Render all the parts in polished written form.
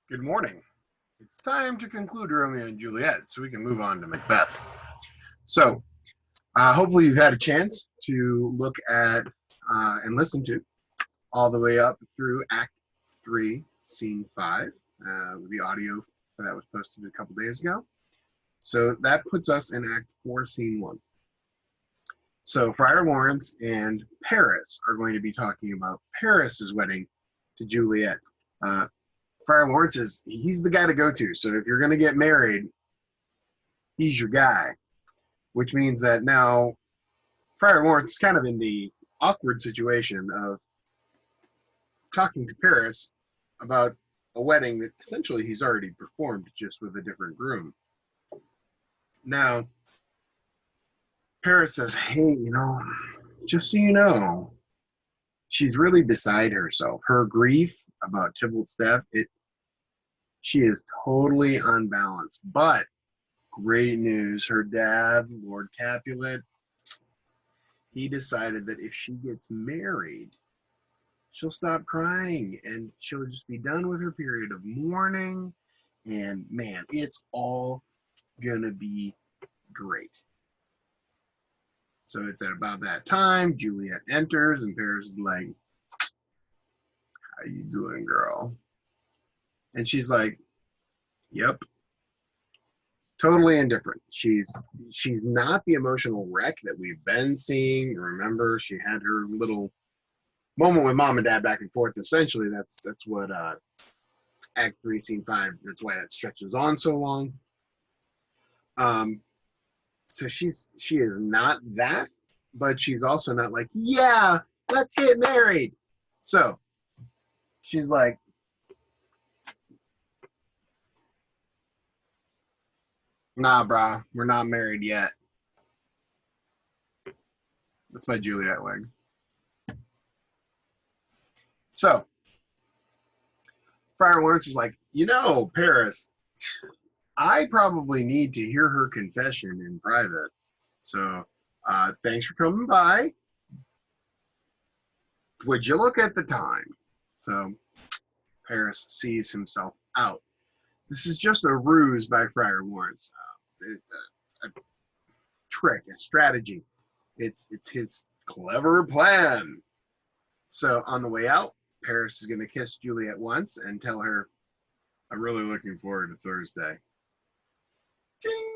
Good morning. It's time to conclude Romeo and Juliet so we can move on to Macbeth. So, hopefully, you've had a chance to look at and listen to all the way up through Act 3, Scene 5, with the audio that was posted a couple days ago. So, that puts us in Act 4, Scene 1. So, Friar Lawrence and Paris are going to be talking about Paris's wedding to Juliet. Uh, Friar Lawrence he's the guy to go to. So if you're going to get married, he's your guy, which means that now Friar Lawrence is kind of in the awkward situation of talking to Paris about a wedding that essentially he's already performed just with a different groom. Now, Paris says, hey, just so you know, she's really beside herself. Her grief about Tybalt's death, she is totally unbalanced. But great news, her dad, Lord Capulet, he decided that if she gets married, she'll stop crying and she'll just be done with her period of mourning. And man, it's all gonna be great. So it's at about that time, Juliet enters and Paris is like, how you doing, girl? And she's like, yep, totally indifferent. She's not the emotional wreck that we've been seeing. Remember, she had her little moment with mom and dad back and forth. Essentially, that's what Act 3, Scene 5. That's why that stretches on so long. So she is not that, but she's also not like, yeah, let's get married. So she's like, nah, brah, we're not married yet. That's my Juliet wig. So Friar Lawrence is like, Paris, I probably need to hear her confession in private. So thanks for coming by. Would you look at the time? So Paris sees himself out. This is just a ruse by Friar Lawrence, a trick, a strategy. It's his clever plan. So on the way out, Paris is going to kiss Juliet once and tell her, I'm really looking forward to Thursday. Ding!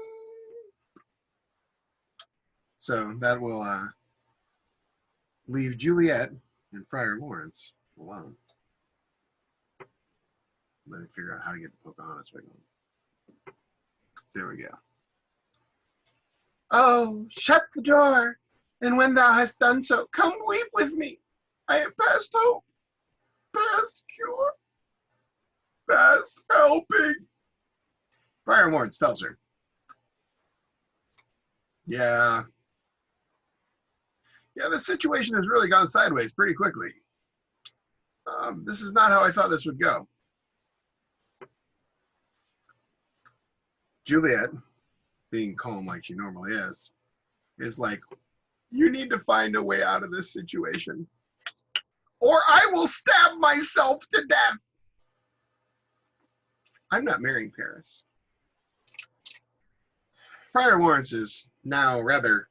So that will leave Juliet and Friar Lawrence alone. Let me figure out how to get the Pocahontas wig on. There we go. Oh, shut the door, and when thou hast done so, come weep with me. I have past hope, past cure, past helping. Friar Lawrence tells her, yeah, the situation has really gone sideways pretty quickly. This is not how I thought this would go. Juliet, being calm like she normally is like, you need to find a way out of this situation, or I will stab myself to death. I'm not marrying Paris. Friar Lawrence is now rather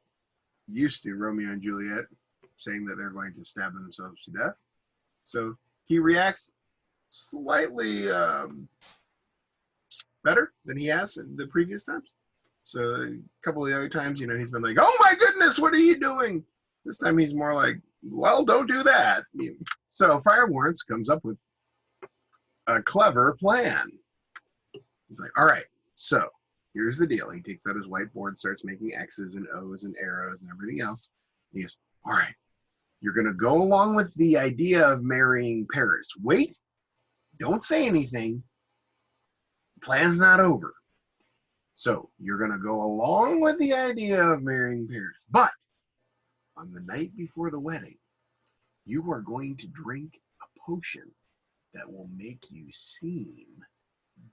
used to Romeo and Juliet saying that they're going to stab themselves to death. So he reacts slightly better than he has in the previous times. So a couple of the other times, he's been like, oh my goodness, what are you doing? This time he's more like, well, don't do that. So Friar Lawrence comes up with a clever plan. He's like, all right, so here's the deal. He takes out his whiteboard, starts making X's and O's and arrows and everything else. He goes, all right, you're going to go along with the idea of marrying Paris. Wait, don't say anything. The plan's not over. So you're going to go along with the idea of marrying Paris. But on the night before the wedding, you are going to drink a potion that will make you seem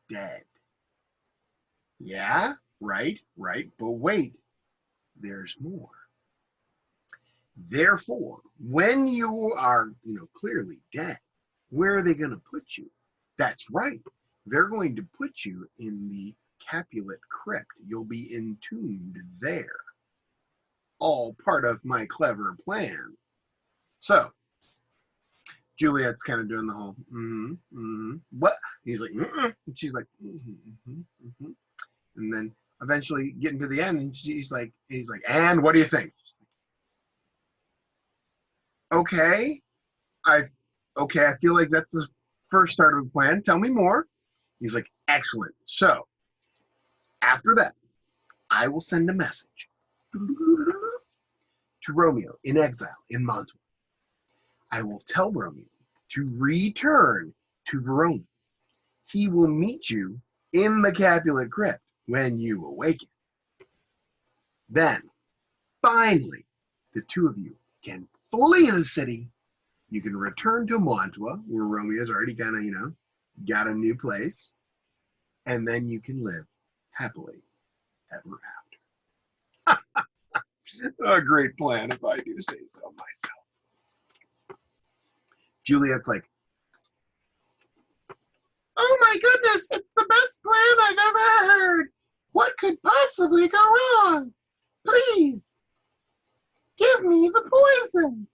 dead. Yeah, right. But wait, there's more. Therefore, when you are, clearly dead, where are they going to put you? That's right. they're going to put you in the Capulet crypt. You'll be entombed there. All part of my clever plan. So, Juliet's kind of doing the whole, what? He's like, and she's like, and then eventually getting to the end, and he's like, and what do you think? She's like, okay, I feel like that's the first start of a plan. Tell me more. He's like, excellent. So, after that, I will send a message to Romeo in exile in Mantua. I will tell Romeo to return to Verona. He will meet you in the Capulet crypt when you awaken. Then, finally, the two of you can flee the city. You can return to Mantua, where Romeo's already kind of, got a new place. And then you can live happily ever after. A great plan, if I do say so myself. Juliet's like, oh my goodness, it's the best plan I've ever heard. What could possibly go wrong? Please, give me the poison.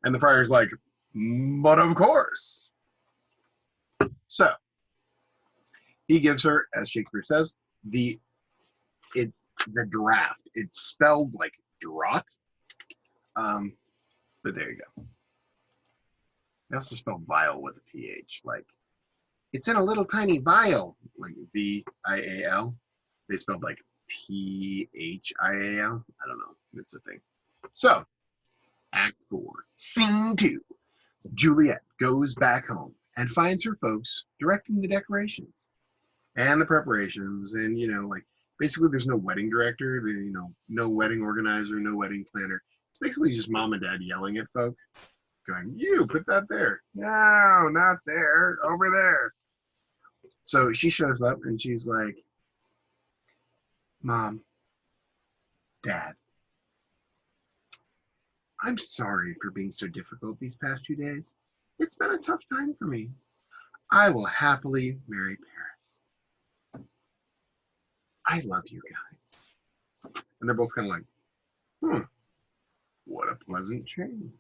And the friar's like, but of course. So, he gives her, as Shakespeare says, the draft. It's spelled like draught. But there you go. They also spell vial with a PH. Like, it's in a little tiny vial, like V-I-A-L. They spelled like P-H-I-A-L. I don't know. It's a thing. So, Act 4, Scene 2. Juliet goes back home and finds her folks directing the decorations and the preparations. And, basically there's no wedding director, no wedding organizer, no wedding planner. It's basically just mom and dad yelling at folk, going, you put that there. No, not there, over there. So she shows up and she's like, Mom, Dad, I'm sorry for being so difficult these past few days. It's been a tough time for me. I will happily marry Paris. I love you guys. And they're both kind of like, what a pleasant change.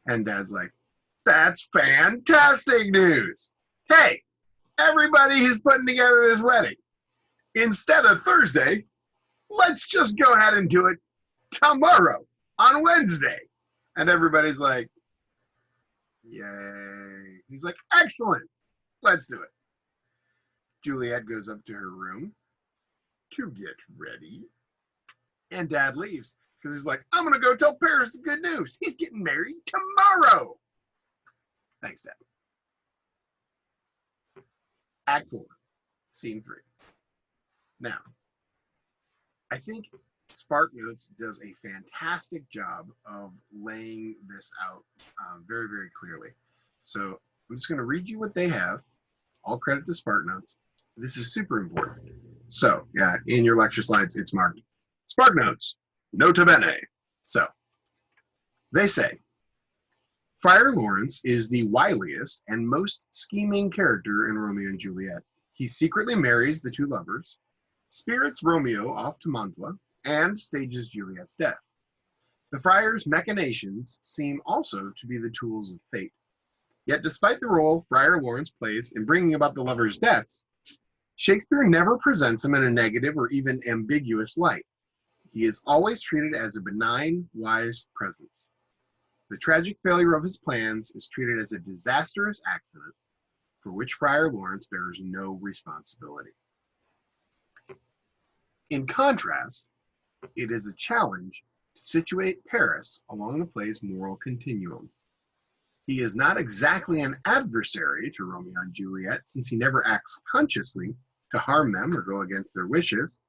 And Dad's like, that's fantastic news. Hey, everybody who's putting together this wedding, instead of Thursday, let's just go ahead and do it tomorrow on Wednesday. And everybody's like, yay. He's like, excellent. Let's do it. Juliet goes up to her room to get ready. And Dad leaves because he's like, I'm going to go tell Paris the good news. He's getting married tomorrow. Thanks, Dad. Act 4, Scene 3. Now, I think SparkNotes does a fantastic job of laying this out very, very clearly. So I'm just going to read you what they have. All credit to SparkNotes. This is super important. So, yeah, in your lecture slides, it's marked SparkNotes, nota bene. So, they say, Friar Lawrence is the wiliest and most scheming character in Romeo and Juliet. He secretly marries the two lovers, spirits Romeo off to Mantua, and stages Juliet's death. The friar's machinations seem also to be the tools of fate. Yet despite the role Friar Lawrence plays in bringing about the lovers' deaths, Shakespeare never presents him in a negative or even ambiguous light. He is always treated as a benign, wise presence. The tragic failure of his plans is treated as a disastrous accident for which Friar Lawrence bears no responsibility. In contrast, it is a challenge to situate Paris along the play's moral continuum. He is not exactly an adversary to Romeo and Juliet, since he never acts consciously to harm them or go against their wishes.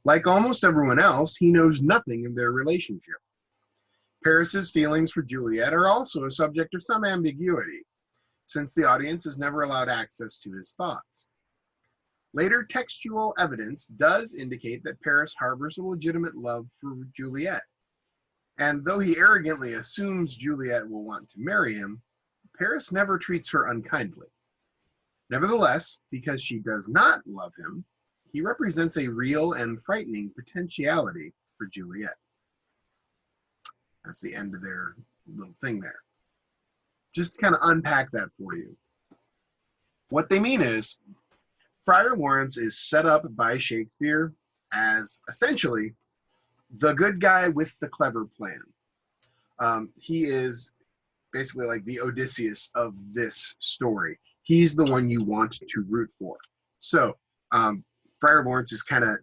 Like almost everyone else, he knows nothing of their relationship. Paris's feelings for Juliet are also a subject of some ambiguity, since the audience is never allowed access to his thoughts. Later textual evidence does indicate that Paris harbors a legitimate love for Juliet. And though he arrogantly assumes Juliet will want to marry him, Paris never treats her unkindly. Nevertheless, because she does not love him, he represents a real and frightening potentiality for Juliet. That's the end of their little thing there. Just to kind of unpack that for you. What they mean is, Friar Lawrence is set up by Shakespeare as essentially the good guy with the clever plan. He is basically like the Odysseus of this story. He's the one you want to root for. So Friar Lawrence is kind of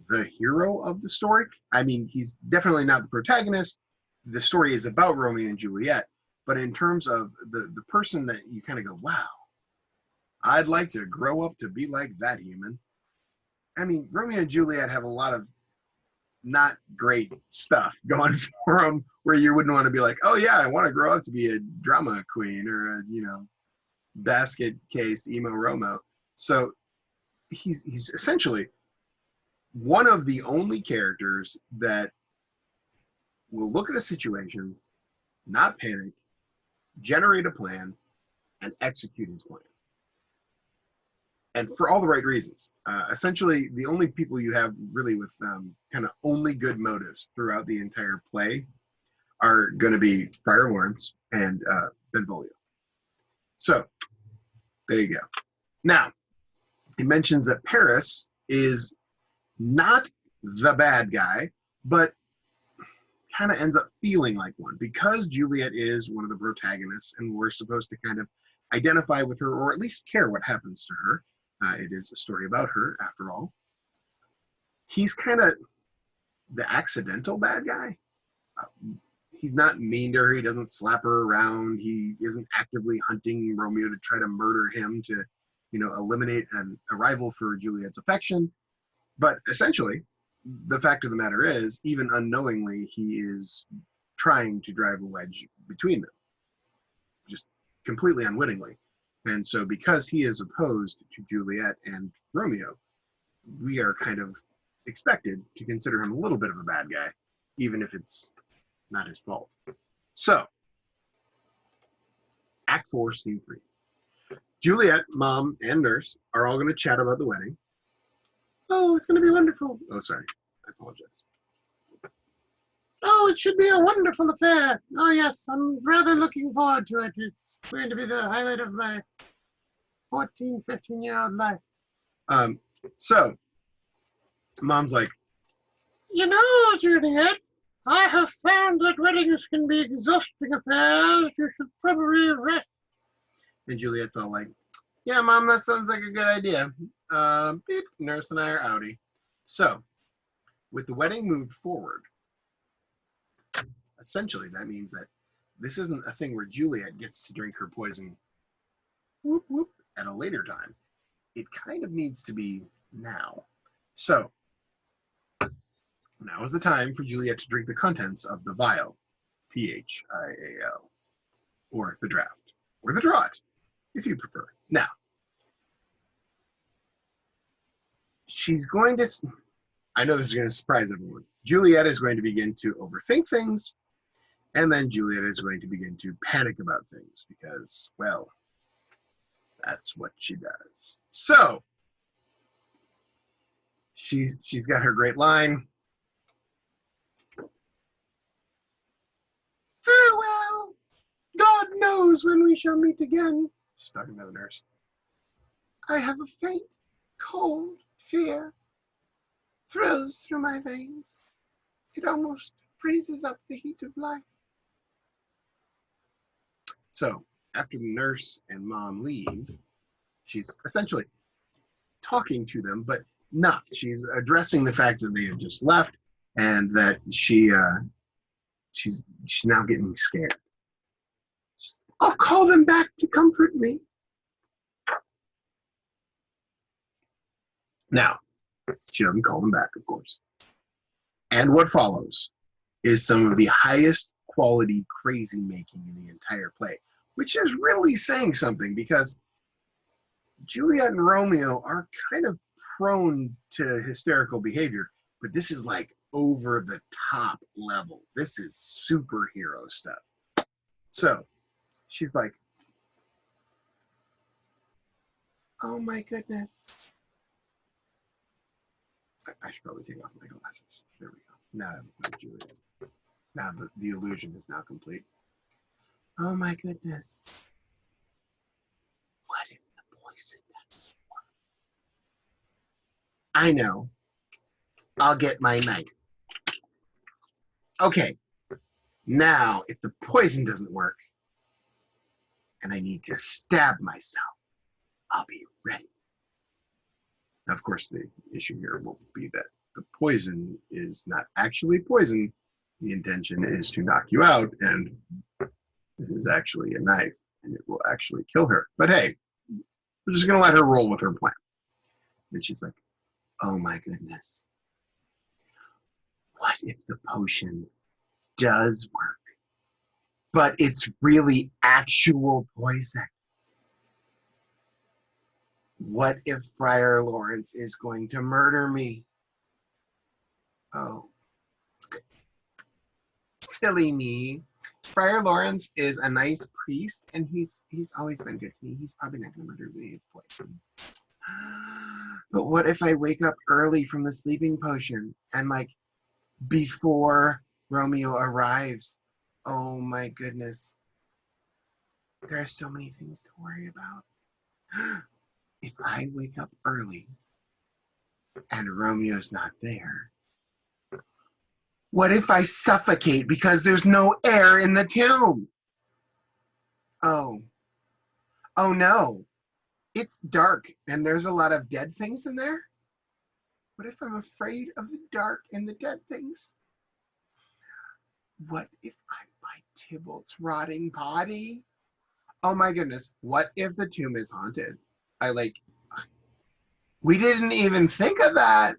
the hero of the story. I mean, he's definitely not the protagonist. The story is about Romeo and Juliet, but in terms of the person that you kind of go, wow, I'd like to grow up to be like that human. I mean, Romeo and Juliet have a lot of not great stuff going for them where you wouldn't want to be like, oh yeah, I want to grow up to be a drama queen or a, you know, basket case emo Romo. So he's essentially one of the only characters that will look at a situation, not panic, generate a plan, and execute his plan. And for all the right reasons. Essentially, the only people you have really with kind of only good motives throughout the entire play are going to be Friar Lawrence and Benvolio. So, there you go. Now, it mentions that Paris is not the bad guy, but kind of ends up feeling like one because Juliet is one of the protagonists and we're supposed to kind of identify with her or at least care what happens to her. It is a story about her, after all. He's kind of the accidental bad guy. He's not mean to her. He doesn't slap her around. He isn't actively hunting Romeo to try to murder him to, you know, eliminate a rival for Juliet's affection. But essentially, the fact of the matter is, even unknowingly, he is trying to drive a wedge between them, just completely unwittingly. And so because he is opposed to Juliet and Romeo, we are kind of expected to consider him a little bit of a bad guy, even if it's not his fault. So, Act 4, Scene 3. Juliet, Mom, and Nurse are all going to chat about the wedding. Oh, it's going to be wonderful. Oh, sorry. I apologize. Oh, it should be a wonderful affair. Oh, yes, I'm rather looking forward to it. It's going to be the highlight of my 14, 15-year-old life. So, Mom's like, you know, Juliet, I have found that weddings can be exhausting affairs. You should probably rest. And Juliet's all like, yeah, Mom, that sounds like a good idea. Beep, Nurse and I are outie. So, with the wedding moved forward, essentially that means that this isn't a thing where Juliet gets to drink her poison whoop, whoop, at a later time. It kind of needs to be now. So, now is the time for Juliet to drink the contents of the vial, P-H-I-A-L, or the draft, or the draught, if you prefer. Now, she's going to, I know this is going to surprise everyone, Juliet is going to begin to overthink things, and then Juliet is going to begin to panic about things because, well, that's what she does. So, she's got her great line. Farewell. God knows when we shall meet again. She's talking to the nurse. I have a faint, cold fear. Thrills through my veins. It almost freezes up the heat of life. So, after the nurse and Mom leave, she's essentially talking to them, but not. She's addressing the fact that they have just left and that she's now getting scared. I'll call them back to comfort me. Now, she doesn't call them back, of course. And what follows is some of the highest quality crazy making in the entire play, which is really saying something because Juliet and Romeo are kind of prone to hysterical behavior, but this is like over the top level. This is superhero stuff. So she's like, Oh my goodness. I should probably take off my glasses. There we go. Now, Juliet. Now the illusion is now complete. Oh my goodness. What if the poison doesn't work? I know. I'll get my knife. Okay. Now, if the poison doesn't work and I need to stab myself, I'll be ready. Now, of course, the issue here will be that the poison is not actually poison. The intention is to knock you out, and it is actually a knife, and it will actually kill her. But hey, we're just going to let her roll with her plan. And she's like, oh my goodness. What if the potion does work, but it's really actual poison? What if Friar Lawrence is going to murder me? Oh, silly me. Friar Lawrence is a nice priest, and he's always been good to me. He's probably not going to murder me with poison. But what if I wake up early from the sleeping potion and like before Romeo arrives? Oh my goodness. There are so many things to worry about. If I wake up early and Romeo's not there, what if I suffocate because there's no air in the tomb? Oh no. It's dark and there's a lot of dead things in there. What if I'm afraid of the dark and the dead things? What if I'm by Tybalt's rotting body? Oh my goodness. What if the tomb is haunted? We didn't even think of that.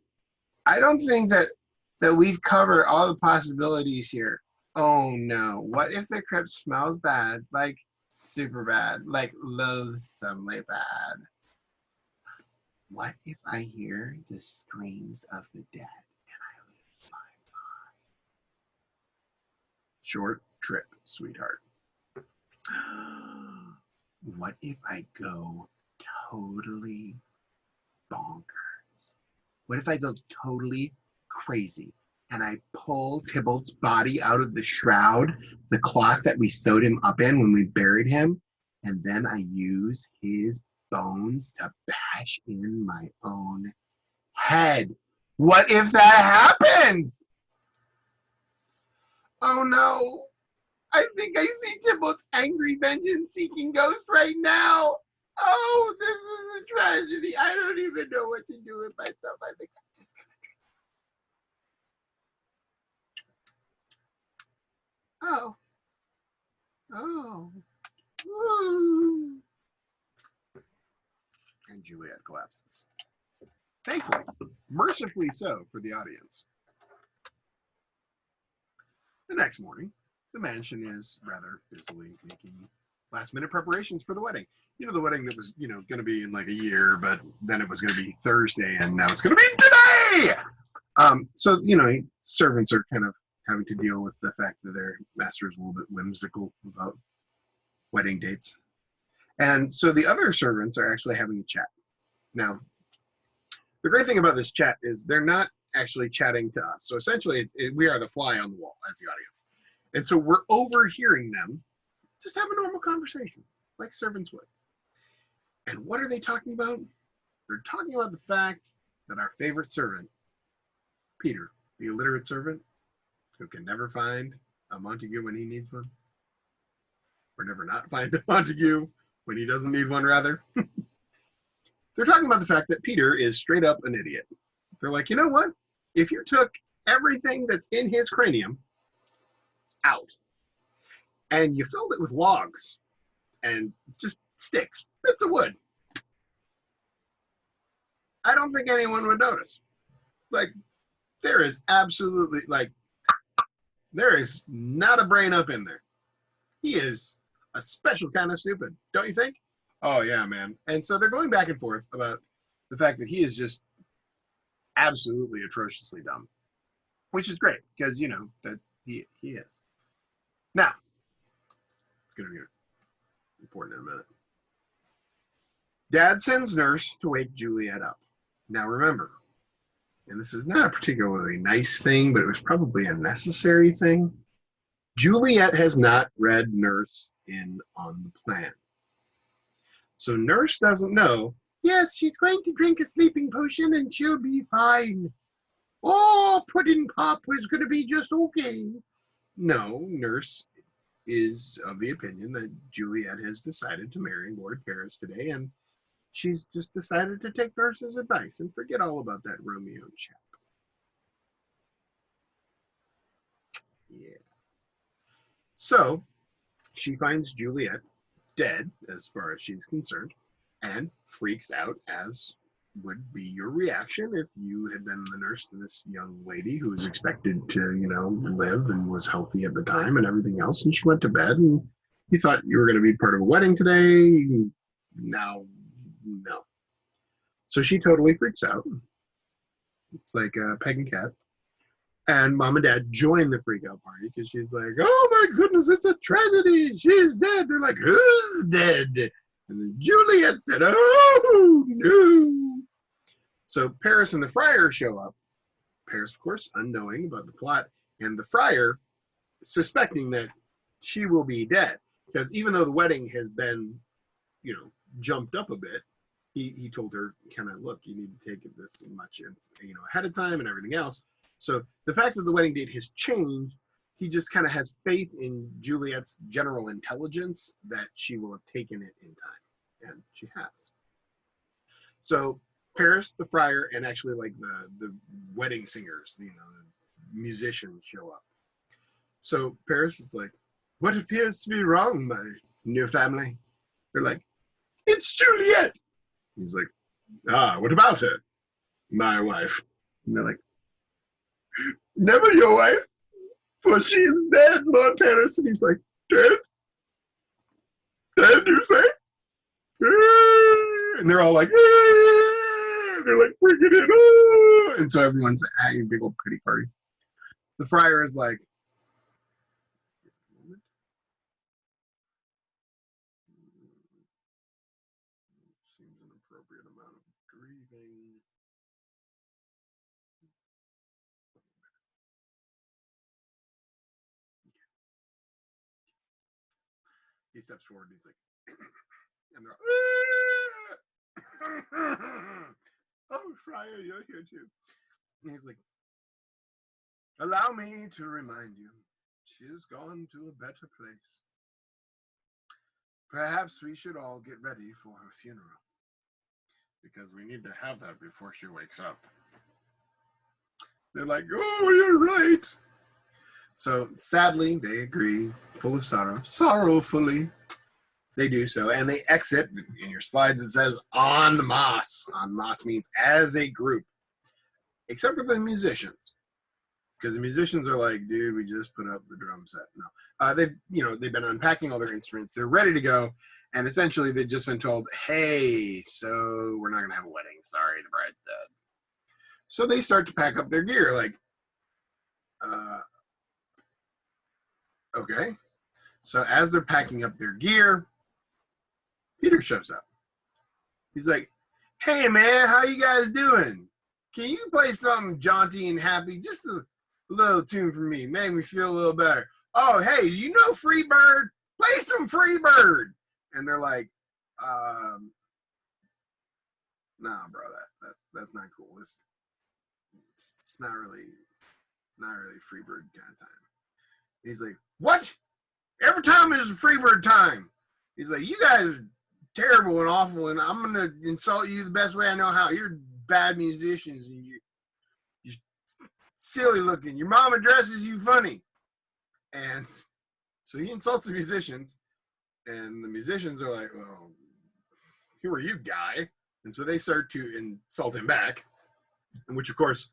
I don't think that we've covered all the possibilities here. Oh no. What if the crypt smells bad? Like super bad. Like loathsomely bad. What if I hear the screams of the dead and I lose my mind? Short trip, sweetheart. What if I go totally bonkers? What if I go totally crazy and I pull Tybalt's body out of the shroud, the cloth that we sewed him up in when we buried him, and then I use his bones to bash in my own head? What if that happens? Oh no. I think I see Tybalt's angry vengeance-seeking ghost right now. Oh, this is a tragedy. I don't even know what to do with myself. I think I'm just gonna drink. Oh. Ooh. And Juliet collapses. Thankfully, mercifully so for the audience. The next morning, the mansion is rather busily making last-minute preparations for the wedding. You know, the wedding that was, going to be in like a year, but then it was going to be Thursday, and now it's going to be today! So, servants are kind of having to deal with the fact that their master is a little bit whimsical about wedding dates. And so the other servants are actually having a chat. Now, the great thing about this chat is they're not actually chatting to us. So essentially, we are the fly on the wall as the audience. And so we're overhearing them just have a normal conversation, like servants would. And what are they talking about? They're talking about the fact that our favorite servant, Peter, the illiterate servant, who can never find a Montague when he needs one, or never not find a Montague when he doesn't need one, rather. They're talking about the fact that Peter is straight up an idiot. They're like, you know what? If you took everything that's in his cranium out and you filled it with logs and just sticks, bits of wood, I don't think anyone would notice. Like, there is absolutely, there is not a brain up in there. He is a special kind of stupid, don't you think? Oh, yeah, man. And so they're going back and forth about the fact that he is just absolutely atrociously dumb, which is great because, that he is. Now, it's going to be important in a minute. Dad sends Nurse to wake Juliet up. Now remember, and this is not a particularly nice thing, but it was probably a necessary thing. Juliet has not read Nurse in on the plan. So Nurse doesn't know, yes, she's going to drink a sleeping potion and she'll be fine. Oh, Pudding Pop was going to be just okay. No, Nurse is of the opinion that Juliet has decided to marry Lord Paris today, and she's just decided to take Nurse's advice and forget all about that Romeo chap. Yeah. So she finds Juliet dead, as far as she's concerned, and freaks out, as would be your reaction if you had been the nurse to this young lady who was expected to, live and was healthy at the time and everything else. And she went to bed, and you thought you were going to be part of a wedding today. Now, no. So she totally freaks out. It's like Peg and Cat. And Mom and Dad join the freak out party because she's like, oh my goodness, it's a tragedy. She's dead. They're like, who's dead? And then Juliet said, oh no. So Paris and the friar show up. Paris, of course, unknowing about the plot, and the friar suspecting that she will be dead. Because even though the wedding has been, jumped up a bit, he told her, kind of, look, you need to take this much, ahead of time and everything else. So the fact that the wedding date has changed, he just kind of has faith in Juliet's general intelligence that she will have taken it in time, and she has. So Paris, the friar, and actually like the wedding singers, the musicians show up. So Paris is like, what appears to be wrong, my new family? They're like, it's Juliet. He's like, what about her? My wife. And they're like, never your wife, for she is dead, Lord Paris. And he's like, dead? Dead, you say? And they're all like, they're like, bring it in. And so everyone's having a big old pity party. The friar is like, seems an appropriate amount of grieving. He steps forward and he's like, and they're all, oh, friar, you're here too. And he's like, allow me to remind you, she has gone to a better place. Perhaps we should all get ready for her funeral, because we need to have that before she wakes up. They're like, oh, you're right. So sadly, they agree, full of sorrow, sorrowfully. They do so, and they exit. In your slides, it says en masse. En masse means as a group, except for the musicians, because the musicians are like, dude, we just put up the drum set. No, they've been unpacking all their instruments. They're ready to go, and essentially they've just been told, hey, so we're not gonna have a wedding. Sorry, the bride's dead. So they start to pack up their gear, like, okay. So as they're packing up their gear, Peter shows up. He's like, hey, man, how you guys doing? Can you play something jaunty and happy? Just a little tune for me. Make me feel a little better. Oh, hey, do you know Freebird? Play some Freebird. And they're like, nah, bro, that's not cool. It's not really Freebird kind of time. And he's like, what? Every time is Freebird time. He's like, you guys are terrible and awful, and I'm going to insult you the best way I know how. You're bad musicians, and you're silly looking. Your mom addresses you funny. And so he insults the musicians, and the musicians are like, well, who are you, guy? And so they start to insult him back, which, of course,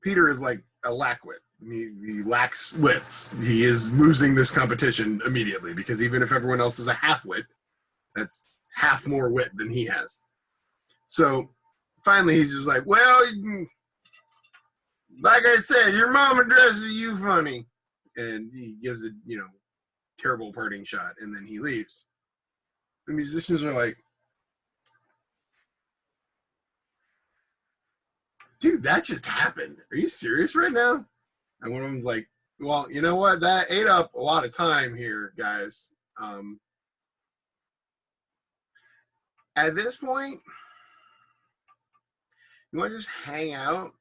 Peter is like a lackwit. He lacks wits. He is losing this competition immediately, because even if everyone else is a half-wit, that's half more wit than he has. So finally he's just like, well, like I said, your mom addresses you funny. And he gives a, terrible parting shot, and then he leaves. The musicians are like, dude, that just happened. Are you serious right now? And one of them's like, well, you know what? That ate up a lot of time here, guys. At this point, you want to just hang out?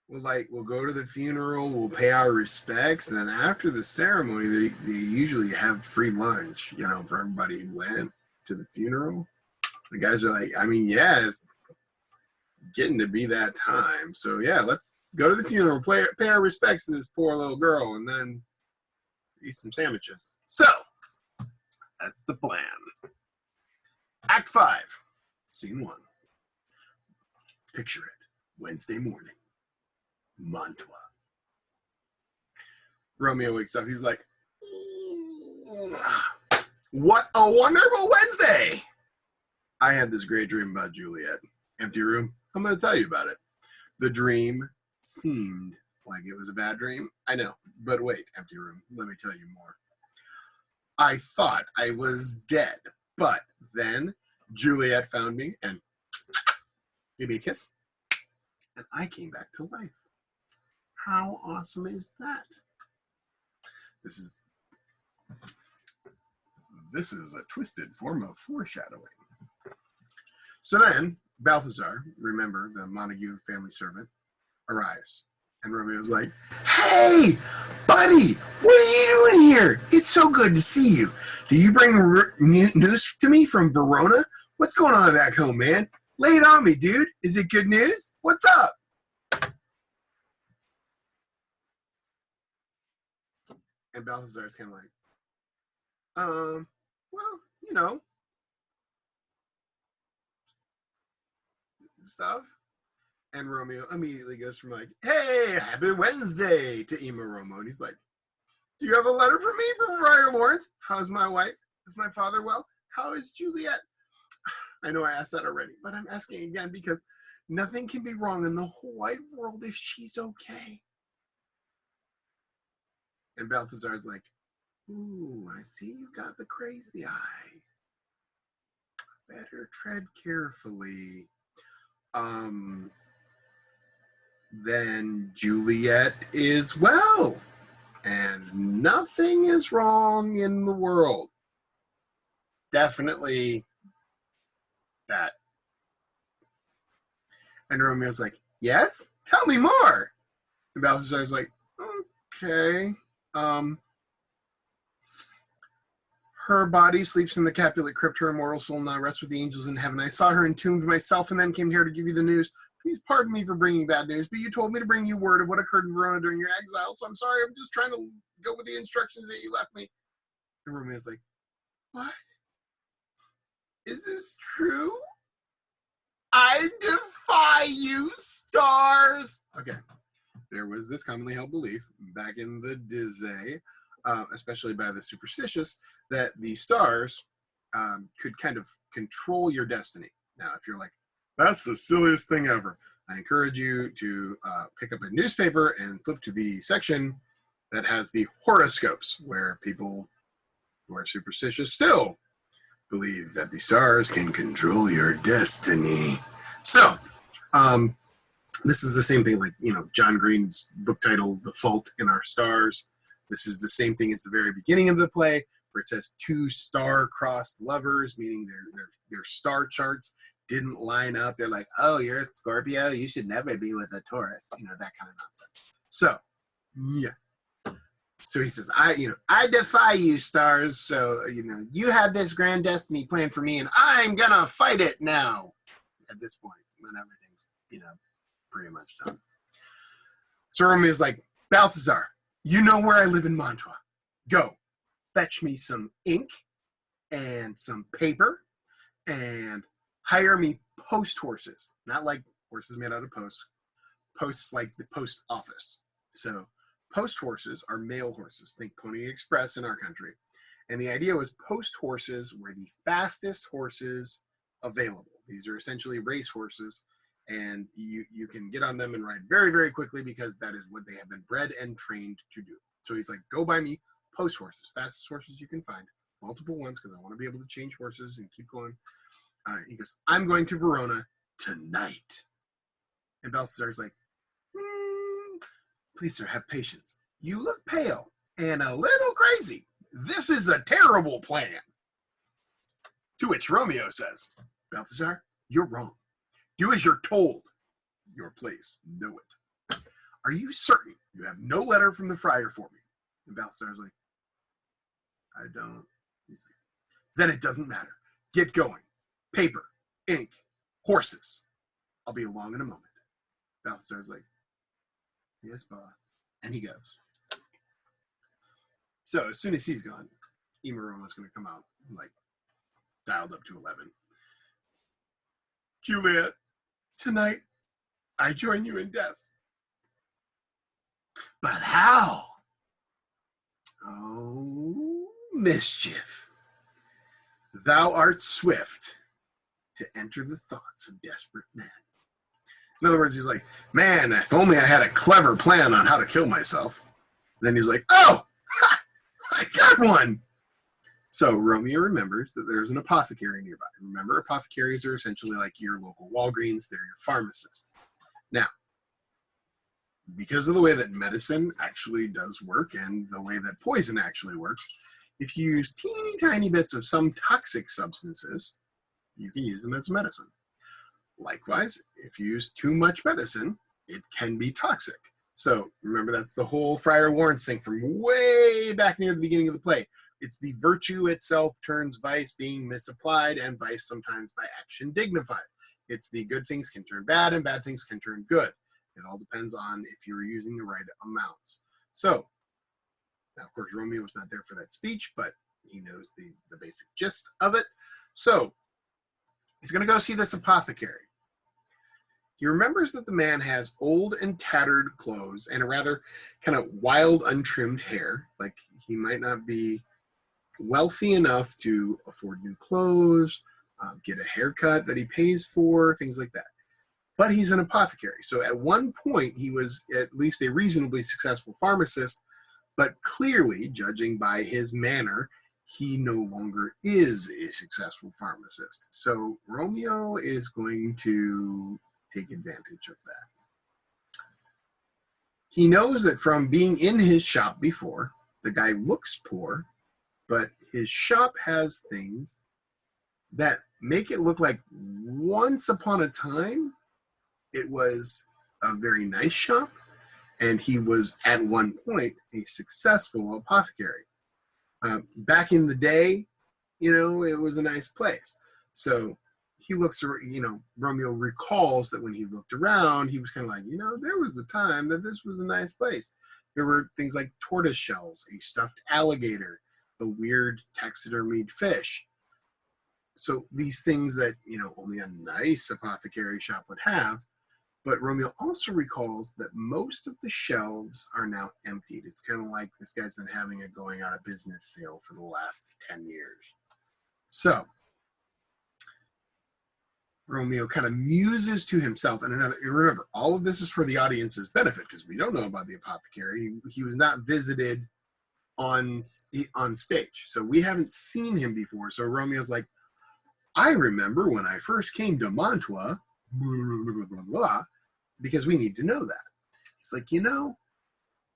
We'll go to the funeral, we'll pay our respects, and then after the ceremony, they usually have free lunch, for everybody who went to the funeral. The guys are like, I mean, yeah, it's getting to be that time. So yeah, let's go to the funeral, pay our respects to this poor little girl, and then eat some sandwiches. So that's the plan. Act 5, Scene 1. Picture it, Wednesday morning, Mantua. Romeo wakes up. He's like, what a wonderful Wednesday! I had this great dream about Juliet. Empty room. I'm going to tell you about it. The dream seemed like it was a bad dream. I know, but wait, empty room. Let me tell you more. I thought I was dead, but then Juliet found me and gave me a kiss, and I came back to life. How awesome is that? This is a twisted form of foreshadowing. So then, Balthazar, remember the Montague family servant, arrives. And Romeo's like, hey, buddy, what are you doing here? It's so good to see you. Do you bring news to me from Verona? What's going on back home, man? Lay it on me, dude. Is it good news? What's up? And Balthazar's kind of like, well, stuff. And Romeo immediately goes from like, hey, happy Wednesday to Emo Romo. And he's like, do you have a letter for me from Friar Lawrence? How's my wife? Is my father well? How is Juliet? I know I asked that already, but I'm asking again because nothing can be wrong in the whole wide world if she's okay. And Balthazar's like, ooh, I see you got the crazy eye. Better tread carefully. Then Juliet is well, and nothing is wrong in the world. Definitely that. And Romeo's like, yes? Tell me more. And Balthazar's like, okay. Her body sleeps in the Capulet crypt. Her immortal soul now rests with the angels in heaven. I saw her entombed myself and then came here to give you the news. Please pardon me for bringing bad news, but you told me to bring you word of what occurred in Verona during your exile, so I'm sorry. I'm just trying to go with the instructions that you left me. And Romeo's like, what? Is this true? I defy you, stars! Okay. There was this commonly held belief back in the day, especially by the superstitious, that the stars could kind of control your destiny. Now, if you're like, that's the silliest thing ever, I encourage you to pick up a newspaper and flip to the section that has the horoscopes, where people who are superstitious still believe that the stars can control your destiny. So, this is the same thing like, John Green's book title, The Fault in Our Stars. This is the same thing as the very beginning of the play, where it says 2 star-crossed lovers, meaning their star charts didn't line up. They're like, oh, you're a Scorpio, you should never be with a Taurus, that kind of nonsense. So, yeah. So he says, I defy you, stars. So, you had this grand destiny planned for me, and I'm gonna fight it now. At this point, when everything's, pretty much done. So Romeo's like, Balthazar, you know where I live in Mantua. Go, fetch me some ink and some paper, and hire me post horses. Not like horses made out of posts. Posts like the post office. So post horses are mail horses. Think Pony Express in our country. And the idea was post horses were the fastest horses available. These are essentially race horses, and you can get on them and ride very, very quickly because that is what they have been bred and trained to do. So he's like, go buy me post horses, fastest horses you can find. multiple ones because I want to be able to change horses and keep going. He goes, I'm going to Verona tonight. And Balthazar's like, please, sir, have patience. You look pale and a little crazy. This is a terrible plan. To which Romeo says, Balthazar, you're wrong. Do as you're told. Your place, know it. Are you certain you have no letter from the friar for me? And Balthazar's like, I don't. He's like, then it doesn't matter. Get going. Paper, ink, horses. I'll be along in a moment. Balthazar's like, yes, boss. And he goes. So as soon as he's gone, Emaroma's going to come out, like, dialed up to 11. Juliet, tonight I join you in death. But how? Oh, mischief. Thou art swift to enter the thoughts of desperate men. In other words, he's like, man, if only I had a clever plan on how to kill myself. Then he's like, oh, ha, I got one. So Romeo remembers that there's an apothecary nearby. Remember, apothecaries are essentially like your local Walgreens. They're your pharmacist. Now, because of the way that medicine actually does work and the way that poison actually works, if you use teeny tiny bits of some toxic substances, you can use them as medicine. Likewise, if you use too much medicine, it can be toxic. So remember, that's the whole Friar Lawrence thing from way back near the beginning of the play. It's the virtue itself turns vice being misapplied, and vice sometimes by action dignified. It's the good things can turn bad and bad things can turn good. It all depends on if you're using the right amounts. So, now of course Romeo was not there for that speech, but he knows the basic gist of it. So, he's going to go see this apothecary. He remembers that the man has old and tattered clothes and a rather kind of wild, untrimmed hair. Like, he might not be wealthy enough to afford new clothes, get a haircut that he pays for, things like that. But he's an apothecary. So at one point, he was at least a reasonably successful pharmacist, but clearly, judging by his manner, he no longer is a successful pharmacist. So Romeo is going to take advantage of that. He knows that from being in his shop before, the guy looks poor, but his shop has things that make it look like once upon a time it was a very nice shop, and he was at one point a successful apothecary. Back in the day, it was a nice place. So he looks, Romeo recalls that when he looked around, he was kind of like, there was the time that this was a nice place. There were things like tortoise shells, a stuffed alligator, a weird taxidermied fish. So these things that, only a nice apothecary shop would have. But Romeo also recalls that most of the shelves are now emptied. It's kind of like this guy's been having a going out of business sale for the last 10 years. So Romeo kind of muses to himself. And remember, all of this is for the audience's benefit because we don't know about the apothecary. He was not visited on stage. So we haven't seen him before. So Romeo's like, I remember when I first came to Mantua, blah, blah, blah, blah, because we need to know that. It's like,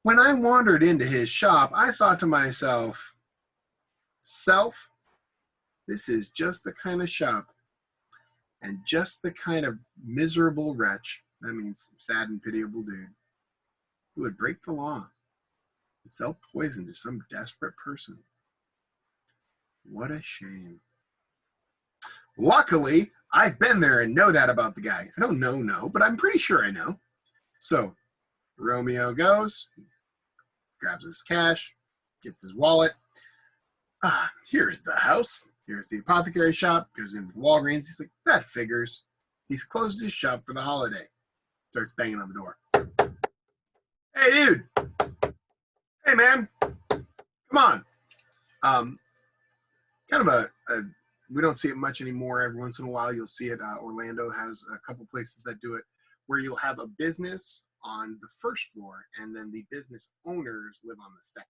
when I wandered into his shop, I thought to myself, this is just the kind of shop and just the kind of miserable wretch, that means sad and pitiable dude, who would break the law and sell poison to some desperate person. What a shame. Luckily, I've been there and know that about the guy. I don't know, but I'm pretty sure I know. So Romeo goes, grabs his cash, gets his wallet. Here's the house. Here's the apothecary shop. Goes into Walgreens. He's like, that figures. He's closed his shop for the holiday. Starts banging on the door. Hey, dude. Hey, man. Come on. Kind of we don't see it much anymore. Every once in a while, you'll see it. Orlando has a couple places that do it, where you'll have a business on the first floor, and then the business owners live on the second.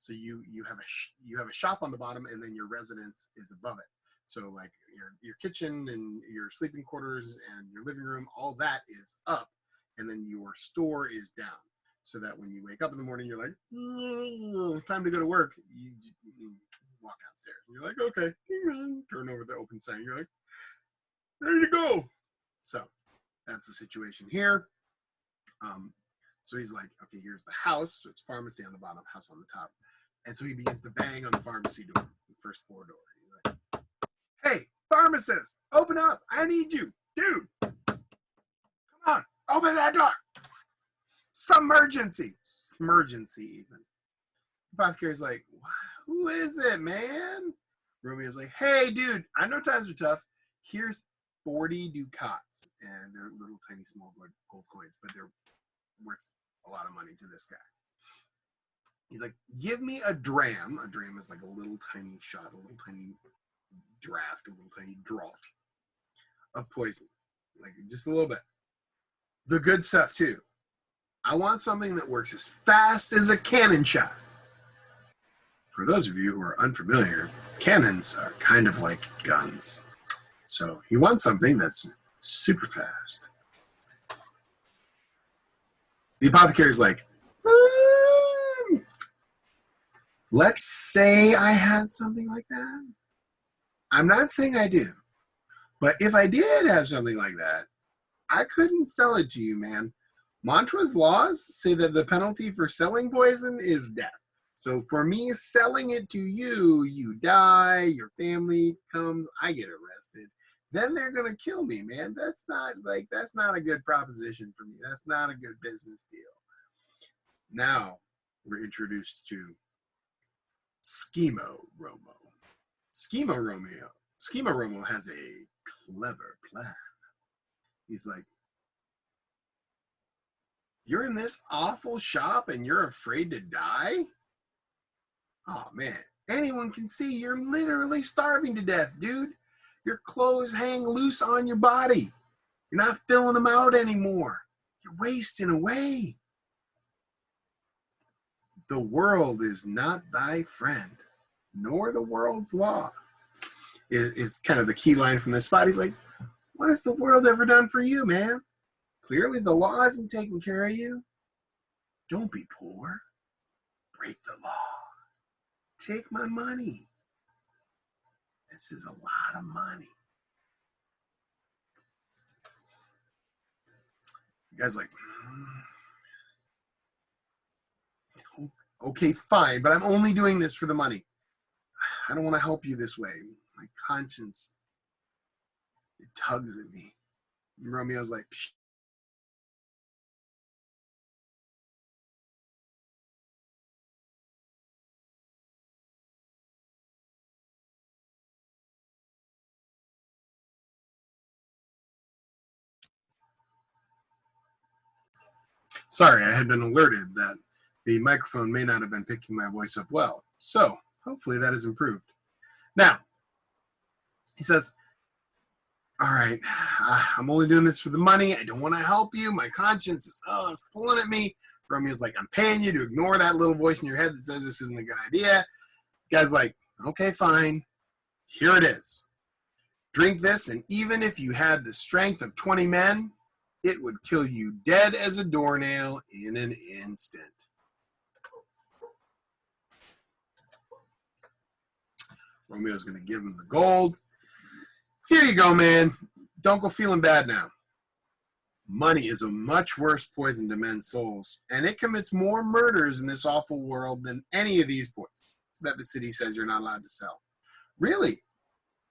So you have a shop on the bottom, and then your residence is above it. So like your kitchen and your sleeping quarters and your living room, all that is up, and then your store is down. So that when you wake up in the morning, you're like, time to go to work. You walk downstairs, and you're like, okay, turn over the open sign. You're like, there you go. So that's the situation here. So he's like, okay, here's the house. So it's pharmacy on the bottom, house on the top. And so he begins to bang on the pharmacy door, the first floor door. He's like, hey, pharmacist, open up. I need you. Dude, come on, open that door. Submergency. Smergency, even. The apothecary's like, who is it, man? Romeo's like, hey, dude, I know times are tough. Here's 40 ducats. And they're little tiny small gold coins, but they're worth a lot of money to this guy. He's like, give me a dram. A dram is like a little tiny shot, a little tiny draft, a little tiny draught of poison. Like just a little bit. The good stuff too. I want something that works as fast as a cannon shot. For those of you who are unfamiliar, cannons are kind of like guns. So he wants something that's super fast. The apothecary's like, let's say I had something like that. I'm not saying I do. But if I did have something like that, I couldn't sell it to you, man. Mantra's laws say that the penalty for selling poison is death. So for me selling it to you, you die, your family comes, I get arrested. Then they're going to kill me, man. That's not a good proposition for me. That's not a good business deal. Now we're introduced to Schemo Romo. Schemo Romo has a clever plan. He's like, you're in this awful shop and you're afraid to die? Oh, man. Anyone can see you're literally starving to death, dude. Your clothes hang loose on your body. You're not filling them out anymore. You're wasting away. The world is not thy friend, nor the world's law. Is kind of the key line from this spot. He's like, what has the world ever done for you, man? Clearly the law isn't taking care of you. Don't be poor. Break the law. Take my money. This is a lot of money. The guy's like, okay, fine, but I'm only doing this for the money. I don't want to help you this way. My conscience, it tugs at me. And Romeo's like, psh. Sorry, I had been alerted that the microphone may not have been picking my voice up well. So hopefully that has improved. Now, he says, all right, I'm only doing this for the money. I don't want to help you. My conscience is it's pulling at me. Romeo's like, I'm paying you to ignore that little voice in your head that says this isn't a good idea. The guy's like, okay, fine. Here it is. Drink this, and even if you had the strength of 20 men, it would kill you dead as a doornail in an instant. Romeo's going to give him the gold. Here you go, man. Don't go feeling bad now. Money is a much worse poison to men's souls, and it commits more murders in this awful world than any of these poisons that the city says you're not allowed to sell. Really,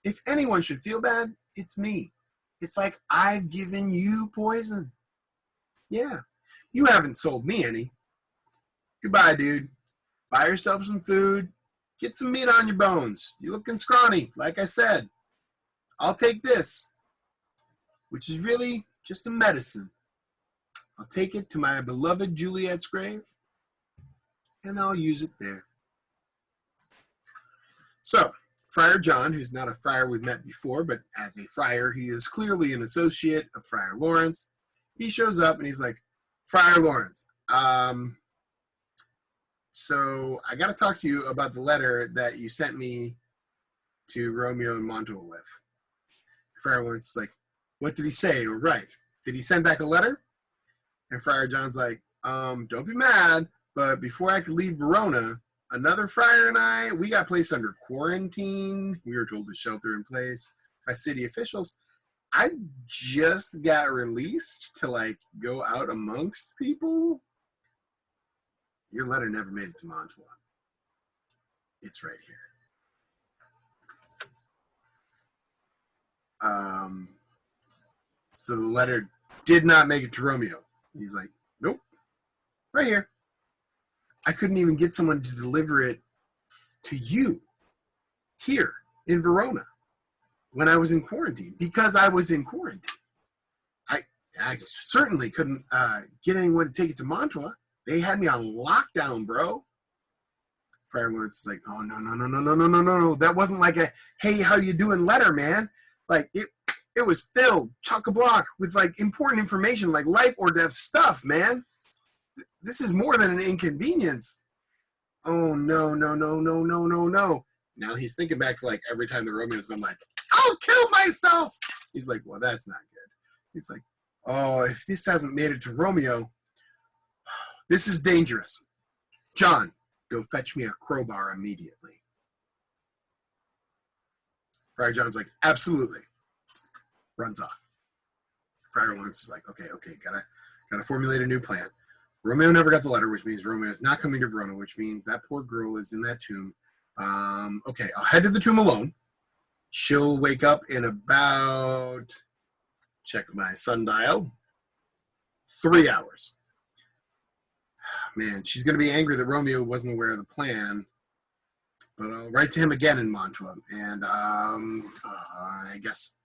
if anyone should feel bad, it's me. It's like I've given you poison. Yeah, you haven't sold me any. Goodbye, dude. Buy yourself some food. Get some meat on your bones. You're looking scrawny, like I said. I'll take this, which is really just a medicine. I'll take it to my beloved Juliet's grave, and I'll use it there. So, Friar John, who's not a friar we've met before, but as a friar, he is clearly an associate of Friar Lawrence. He shows up and he's like, Friar Lawrence, so I got to talk to you about the letter that you sent me to Romeo and Montour with. Friar Lawrence is like, what did he say or write? Did he send back a letter? And Friar John's like, don't be mad, but before I could leave Verona, another friar and I, we got placed under quarantine. We were told to shelter in place by city officials. I just got released to like go out amongst people. Your letter never made it to Mantua. It's right here. So the letter did not make it to Romeo. He's like, nope, right here. I couldn't even get someone to deliver it to you here in Verona when I was in quarantine, because I was in quarantine. I certainly couldn't get anyone to take it to Mantua. They had me on lockdown, bro. Friar Lawrence is like, oh, no. That wasn't like a, hey, how you doing letter, man. Like, it was filled, chock-a-block, with, like, important information, like life or death stuff, man. This is more than an inconvenience. Oh, no. Now he's thinking back to, like, every time the Romeo's been like, I'll kill myself. He's like, well, that's not good. He's like, oh, if this hasn't made it to Romeo, this is dangerous. John, go fetch me a crowbar immediately. Friar John's like, absolutely. Runs off. Friar Lawrence is like, okay, gotta formulate a new plan. Romeo never got the letter, which means Romeo is not coming to Verona, which means that poor girl is in that tomb. Okay, I'll head to the tomb alone. She'll wake up in about, check my sundial, 3 hours. Man, she's going to be angry that Romeo wasn't aware of the plan. But I'll write to him again in Mantua. And I guess.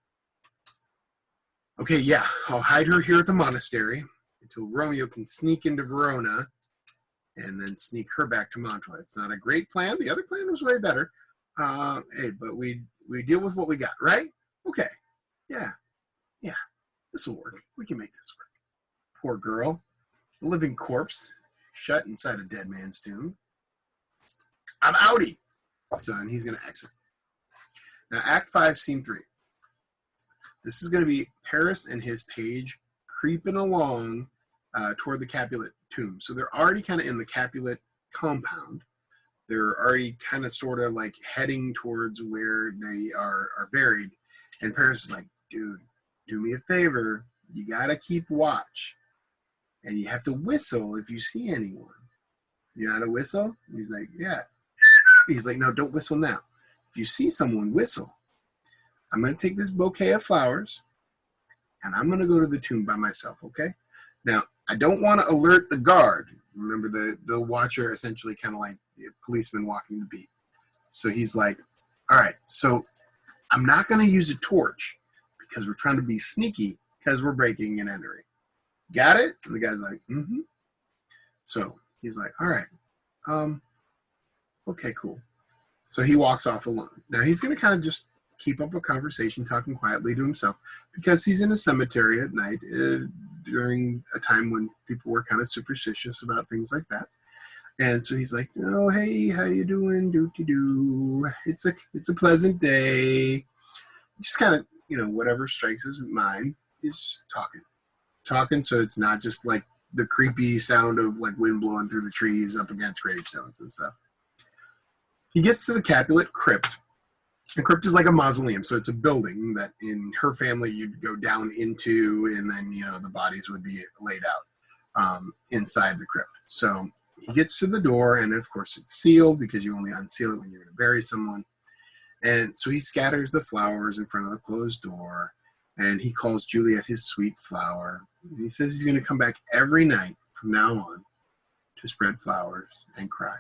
Okay, yeah, I'll hide her here at the monastery until Romeo can sneak into Verona and then sneak her back to Mantua. It's not a great plan. The other plan was way better. Hey, but we deal with what we got, right? Okay. Yeah. This will work. We can make this work. Poor girl. A living corpse shut inside a dead man's tomb. I'm outie. So, and he's going to exit. Now, Act 5, Scene 3. This is going to be Paris and his page creeping along toward the Capulet tomb. So they're already kind of in the Capulet compound. They're already kind of sort of like heading towards where they are buried. And Paris is like, dude, do me a favor. You got to keep watch. And you have to whistle if you see anyone. You know how to whistle? And he's like, yeah. He's like, no, don't whistle now. If you see someone, whistle. I'm going to take this bouquet of flowers, and I'm going to go to the tomb by myself, okay? Now, I don't want to alert the guard. Remember, the watcher essentially kind of like a policeman walking the beat. So he's like, all right, so I'm not going to use a torch because we're trying to be sneaky because we're breaking and entering. Got it? And the guy's like, mm-hmm. So he's like, all right, okay, cool. So he walks off alone. Now he's going to kind of just keep up a conversation, talking quietly to himself, because he's in a cemetery at night during a time when people were kind of superstitious about things like that. And so he's like, oh, hey, how you doing? Doo-doo-doo. It's a pleasant day. Just kind of, whatever strikes his mind. He's just talking. So it's not just like the creepy sound of like wind blowing through the trees up against gravestones and stuff. He gets to the Capulet crypt. The crypt is like a mausoleum, so it's a building that in her family you'd go down into, and then the bodies would be laid out inside the crypt. So he gets to the door, and of course it's sealed because you only unseal it when you're going to bury someone. And so he scatters the flowers in front of the closed door, and he calls Juliet his sweet flower. And he says he's going to come back every night from now on to spread flowers and cry.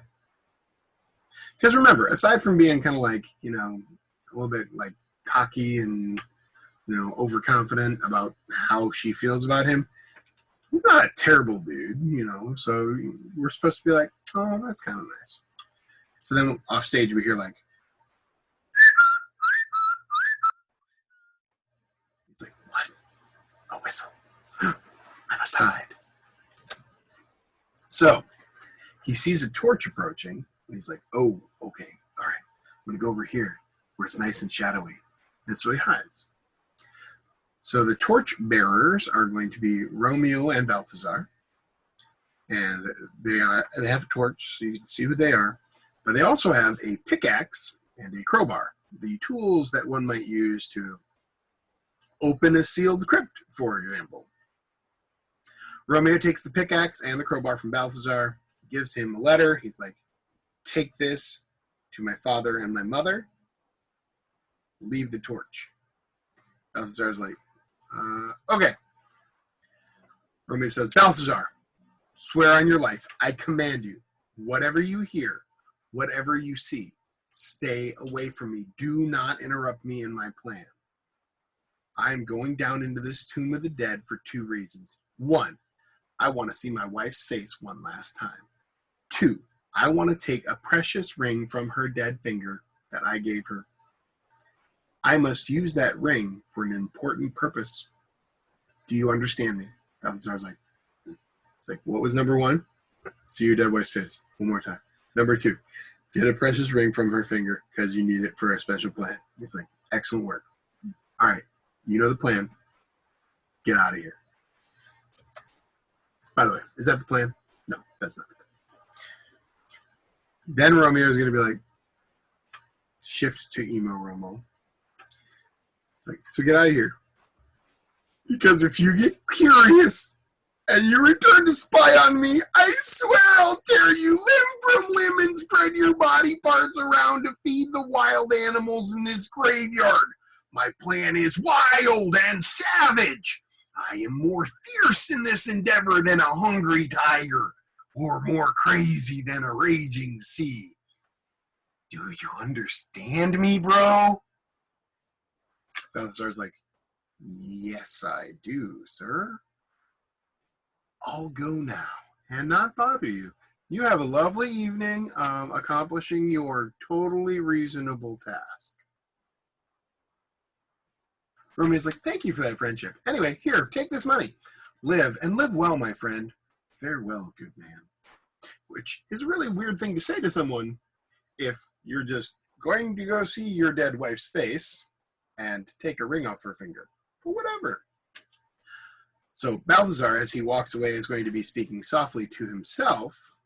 Because remember, aside from being kind of like, a little bit like cocky and, overconfident about how she feels about him, he's not a terrible dude, so we're supposed to be like, oh, that's kind of nice. So then off stage we hear like, he's like, what? A whistle. I must hide. So he sees a torch approaching, and he's like, oh, okay, all right, I'm going to go over here where it's nice and shadowy. And so he hides. So the torch bearers are going to be Romeo and Balthazar. And they have a torch, so you can see who they are. But they also have a pickaxe and a crowbar, the tools that one might use to open a sealed crypt, for example. Romeo takes the pickaxe and the crowbar from Balthazar, gives him a letter. He's like, take this to my father and my mother. Leave the torch. Balthazar's like, okay. Romeo says, Balthazar, swear on your life, I command you, whatever you hear, whatever you see, stay away from me. Do not interrupt me in my plan. I am going down into this tomb of the dead for 2 reasons. 1, I want to see my wife's face one last time. 2, I want to take a precious ring from her dead finger that I gave her. I must use that ring for an important purpose. Do you understand me? Balthazar's like, it's like, what was number 1? See your dead wife's face. One more time. Number 2, get a precious ring from her finger because you need it for a special plan. He's like, excellent work. All right, you know the plan. Get out of here. By the way, is that the plan? No, that's not the plan. Then Romeo is going to be like, shift to emo Romo. It's like, so get out of here. Because if you get curious and you return to spy on me, I swear I'll tear you limb from limb and spread your body parts around to feed the wild animals in this graveyard. My plan is wild and savage. I am more fierce in this endeavor than a hungry tiger, or more crazy than a raging sea. Do you understand me, bro? Balthazar's like, yes, I do, sir. I'll go now and not bother you. You have a lovely evening accomplishing your totally reasonable task. Romeo's like, thank you for that friendship. Anyway, here, take this money. Live, and live well, my friend. Farewell, good man. Which is a really weird thing to say to someone if you're just going to go see your dead wife's face and take a ring off her finger. But whatever. So Balthazar, as he walks away, is going to be speaking softly to himself.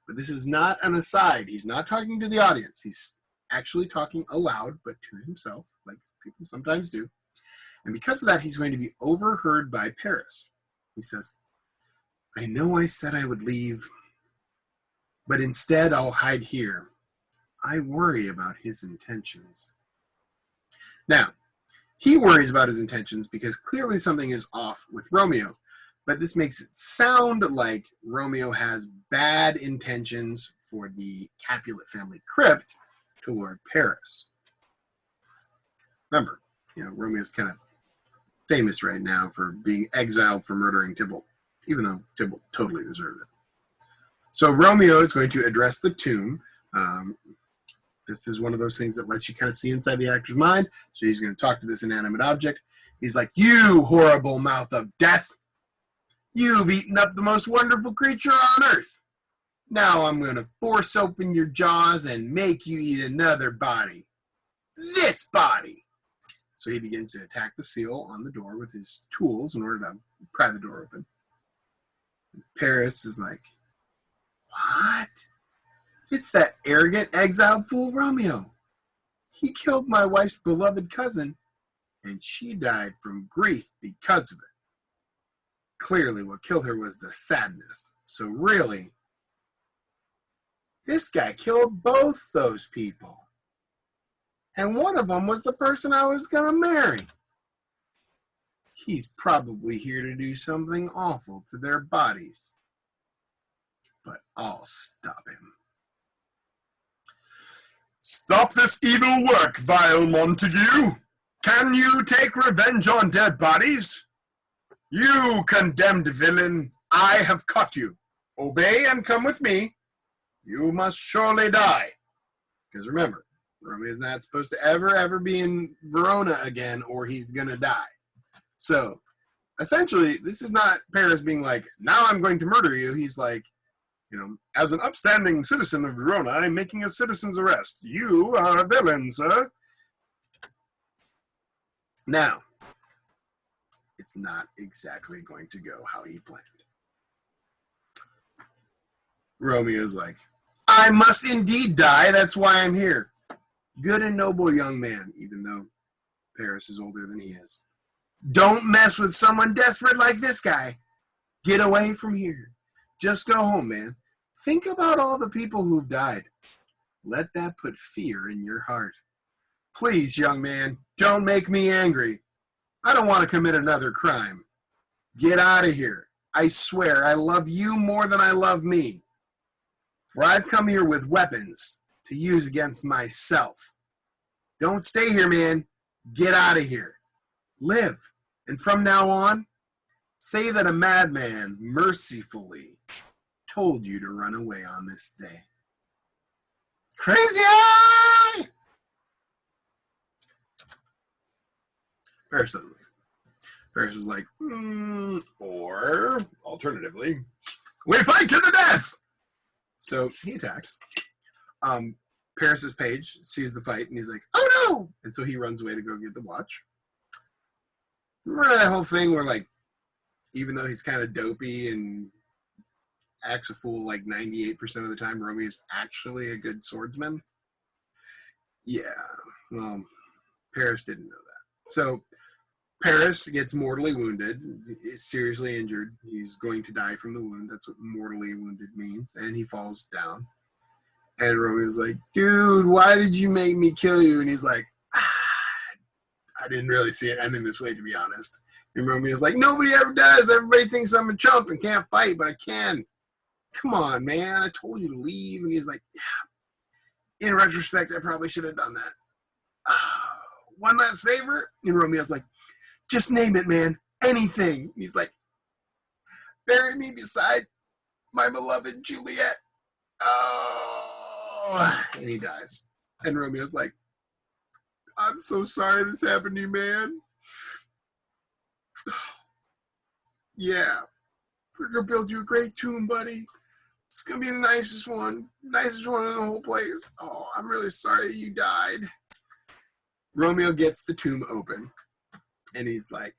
But this is not an aside. He's not talking to the audience. He's actually talking aloud, but to himself, like people sometimes do. And because of that, he's going to be overheard by Paris. He says, I know I said I would leave, but instead I'll hide here. I worry about his intentions. Now, he worries about his intentions because clearly something is off with Romeo, but this makes it sound like Romeo has bad intentions for the Capulet family crypt toward Paris. Remember, Romeo's kind of famous right now for being exiled for murdering Tybalt, even though Tybalt totally deserved it. So Romeo is going to address the tomb. This is one of those things that lets you kind of see inside the actor's mind. So he's going to talk to this inanimate object. He's like, you horrible mouth of death. You've eaten up the most wonderful creature on earth. Now I'm going to force open your jaws and make you eat another body. This body. So he begins to attack the seal on the door with his tools in order to pry the door open. Paris is like, what? It's that arrogant, exiled fool Romeo. He killed my wife's beloved cousin, and she died from grief because of it. Clearly what killed her was the sadness. So really, this guy killed both those people. And one of them was the person I was going to marry. He's probably here to do something awful to their bodies. But I'll stop him. Stop this evil work, vile Montague. Can you take revenge on dead bodies? You condemned villain, I have caught you. Obey and come with me. You must surely die. Because remember, Romeo's not supposed to ever be in Verona again, or he's going to die. So, essentially, this is not Paris being like, now I'm going to murder you. He's like, as an upstanding citizen of Verona, I'm making a citizen's arrest. You are a villain, sir. Now, it's not exactly going to go how he planned. Romeo's like, I must indeed die. That's why I'm here. Good and noble young man, even though Paris is older than he is. Don't mess with someone desperate like this guy. Get away from here. Just go home, man. Think about all the people who've died. Let that put fear in your heart. Please, young man, don't make me angry. I don't want to commit another crime. Get out of here. I swear I love you more than I love me. For I've come here with weapons to use against myself. Don't stay here, man. Get out of here. Live. And from now on, say that a madman mercifully told you to run away on this day. Crazy eye! Paris doesn't leave. Paris is like, or alternatively, we fight to the death! So he attacks. Paris's page sees the fight and he's like, oh no! And so he runs away to go get the watch. Remember that whole thing where, like, even though he's kind of dopey and acts a fool like 98% of the time, Romeo's actually a good swordsman? Yeah, well, Paris didn't know that. So Paris gets mortally wounded, is seriously injured. He's going to die from the wound. That's what mortally wounded means. And he falls down. And Romeo's like, dude, why did you make me kill you? And he's like, I didn't really see it ending this way, to be honest. And Romeo's like, nobody ever does. Everybody thinks I'm a chump and can't fight, but I can. Come on, man. I told you to leave. And he's like, yeah. In retrospect, I probably should have done that. One last favor? And Romeo's like, just name it, man. Anything. And he's like, bury me beside my beloved Juliet. Oh. And he dies. And Romeo's like, I'm so sorry this happened to you, man. Yeah. We're going to build you a great tomb, buddy. It's going to be the nicest one. Nicest one in the whole place. Oh, I'm really sorry that you died. Romeo gets the tomb open. And he's like,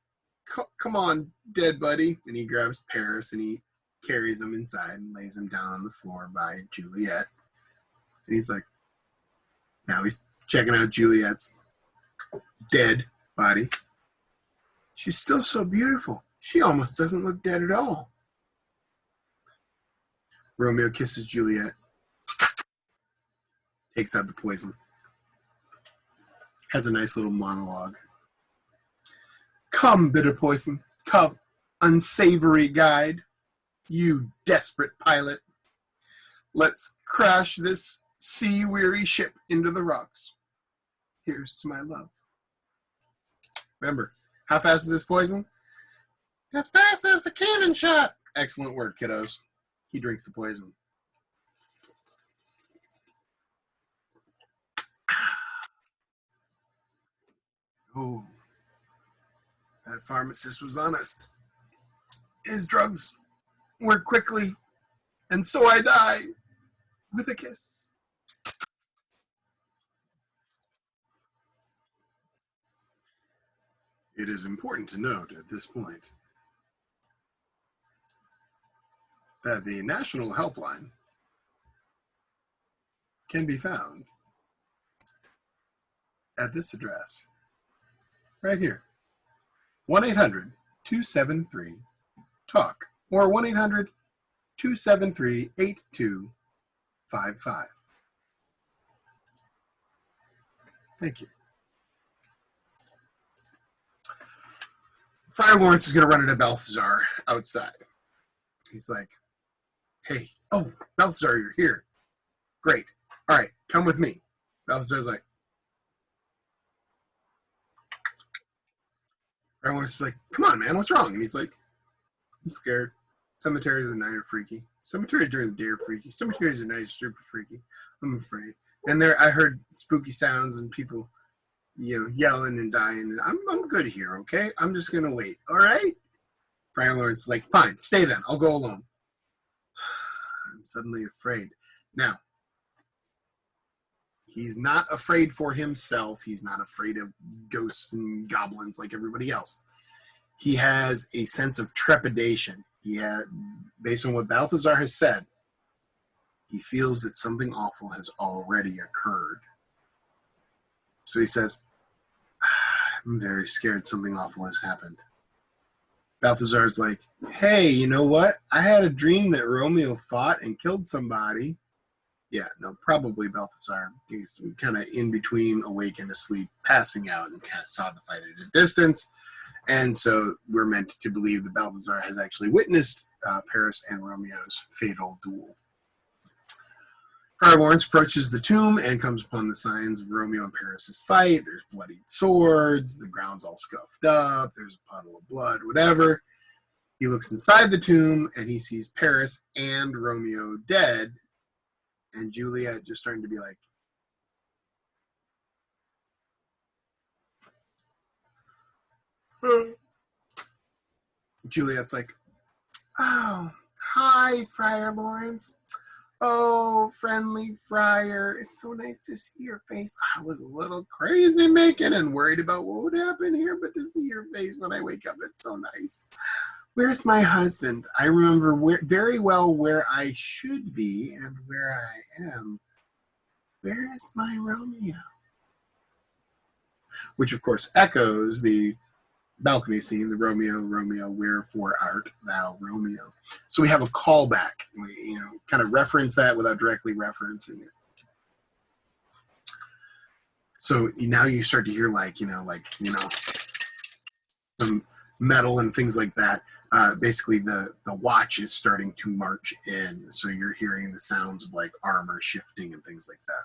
come on, dead buddy. And he grabs Paris and he carries him inside and lays him down on the floor by Juliet. And he's like, now he's checking out Juliet's dead body. She's still so beautiful. She almost doesn't look dead at all. Romeo kisses Juliet, takes out the poison, has a nice little monologue. Come, bitter poison, come, unsavory guide, you desperate pilot. Let's crash this sea-weary ship into the rocks. Here's to my love. Remember, how fast is this poison? As fast as a cannon shot. Excellent work, kiddos. He drinks the poison. Oh, that pharmacist was honest. His drugs work quickly, and so I die with a kiss. It is important to note at this point that the National Helpline can be found at this address right here. 1-800-273-TALK or 1-800-273-8255. Thank you. Friar Lawrence is going to run into Balthazar outside. He's like, hey, oh, Balthazar, you're here. Great. All right, come with me. Balthazar's like, Friar Lawrence is like, come on, man, what's wrong? And he's like, I'm scared. Cemeteries at night are freaky. Cemeteries during the day are freaky. Cemeteries at night are super freaky. I'm afraid. And there, I heard spooky sounds and people, yelling and dying. I'm good here, okay? I'm just gonna wait. All right? Friar Lawrence is like, fine, stay then. I'll go alone. I'm suddenly afraid. Now, he's not afraid for himself. He's not afraid of ghosts and goblins like everybody else. He has a sense of trepidation. Based on what Balthazar has said, he feels that something awful has already occurred. So he says, I'm very scared something awful has happened. Balthazar's like, hey, you know what? I had a dream that Romeo fought and killed somebody. Yeah, no, probably Balthazar. He's kind of in between awake and asleep, passing out, and kind of saw the fight at a distance. And so we're meant to believe that Balthazar has actually witnessed Paris and Romeo's fatal duel. Friar Lawrence approaches the tomb and comes upon the signs of Romeo and Paris' fight. There's bloodied swords, the ground's all scuffed up, there's a puddle of blood, whatever. He looks inside the tomb and he sees Paris and Romeo dead, and Juliet just starting to be like, Juliet's like, oh, hi, Friar Lawrence. Oh, friendly friar, it's so nice to see your face. I was a little crazy making and worried about what would happen here, but to see your face when I wake up, it's so nice. Where's my husband? I remember very well where I should be and where I am. Where is my Romeo? Which, of course, echoes the balcony scene, the Romeo, Romeo, wherefore art thou Romeo? So we have a callback. We, kind of reference that without directly referencing it. So now you start to hear some metal and things like that. Basically, the watch is starting to march in. So you're hearing the sounds of like armor shifting and things like that.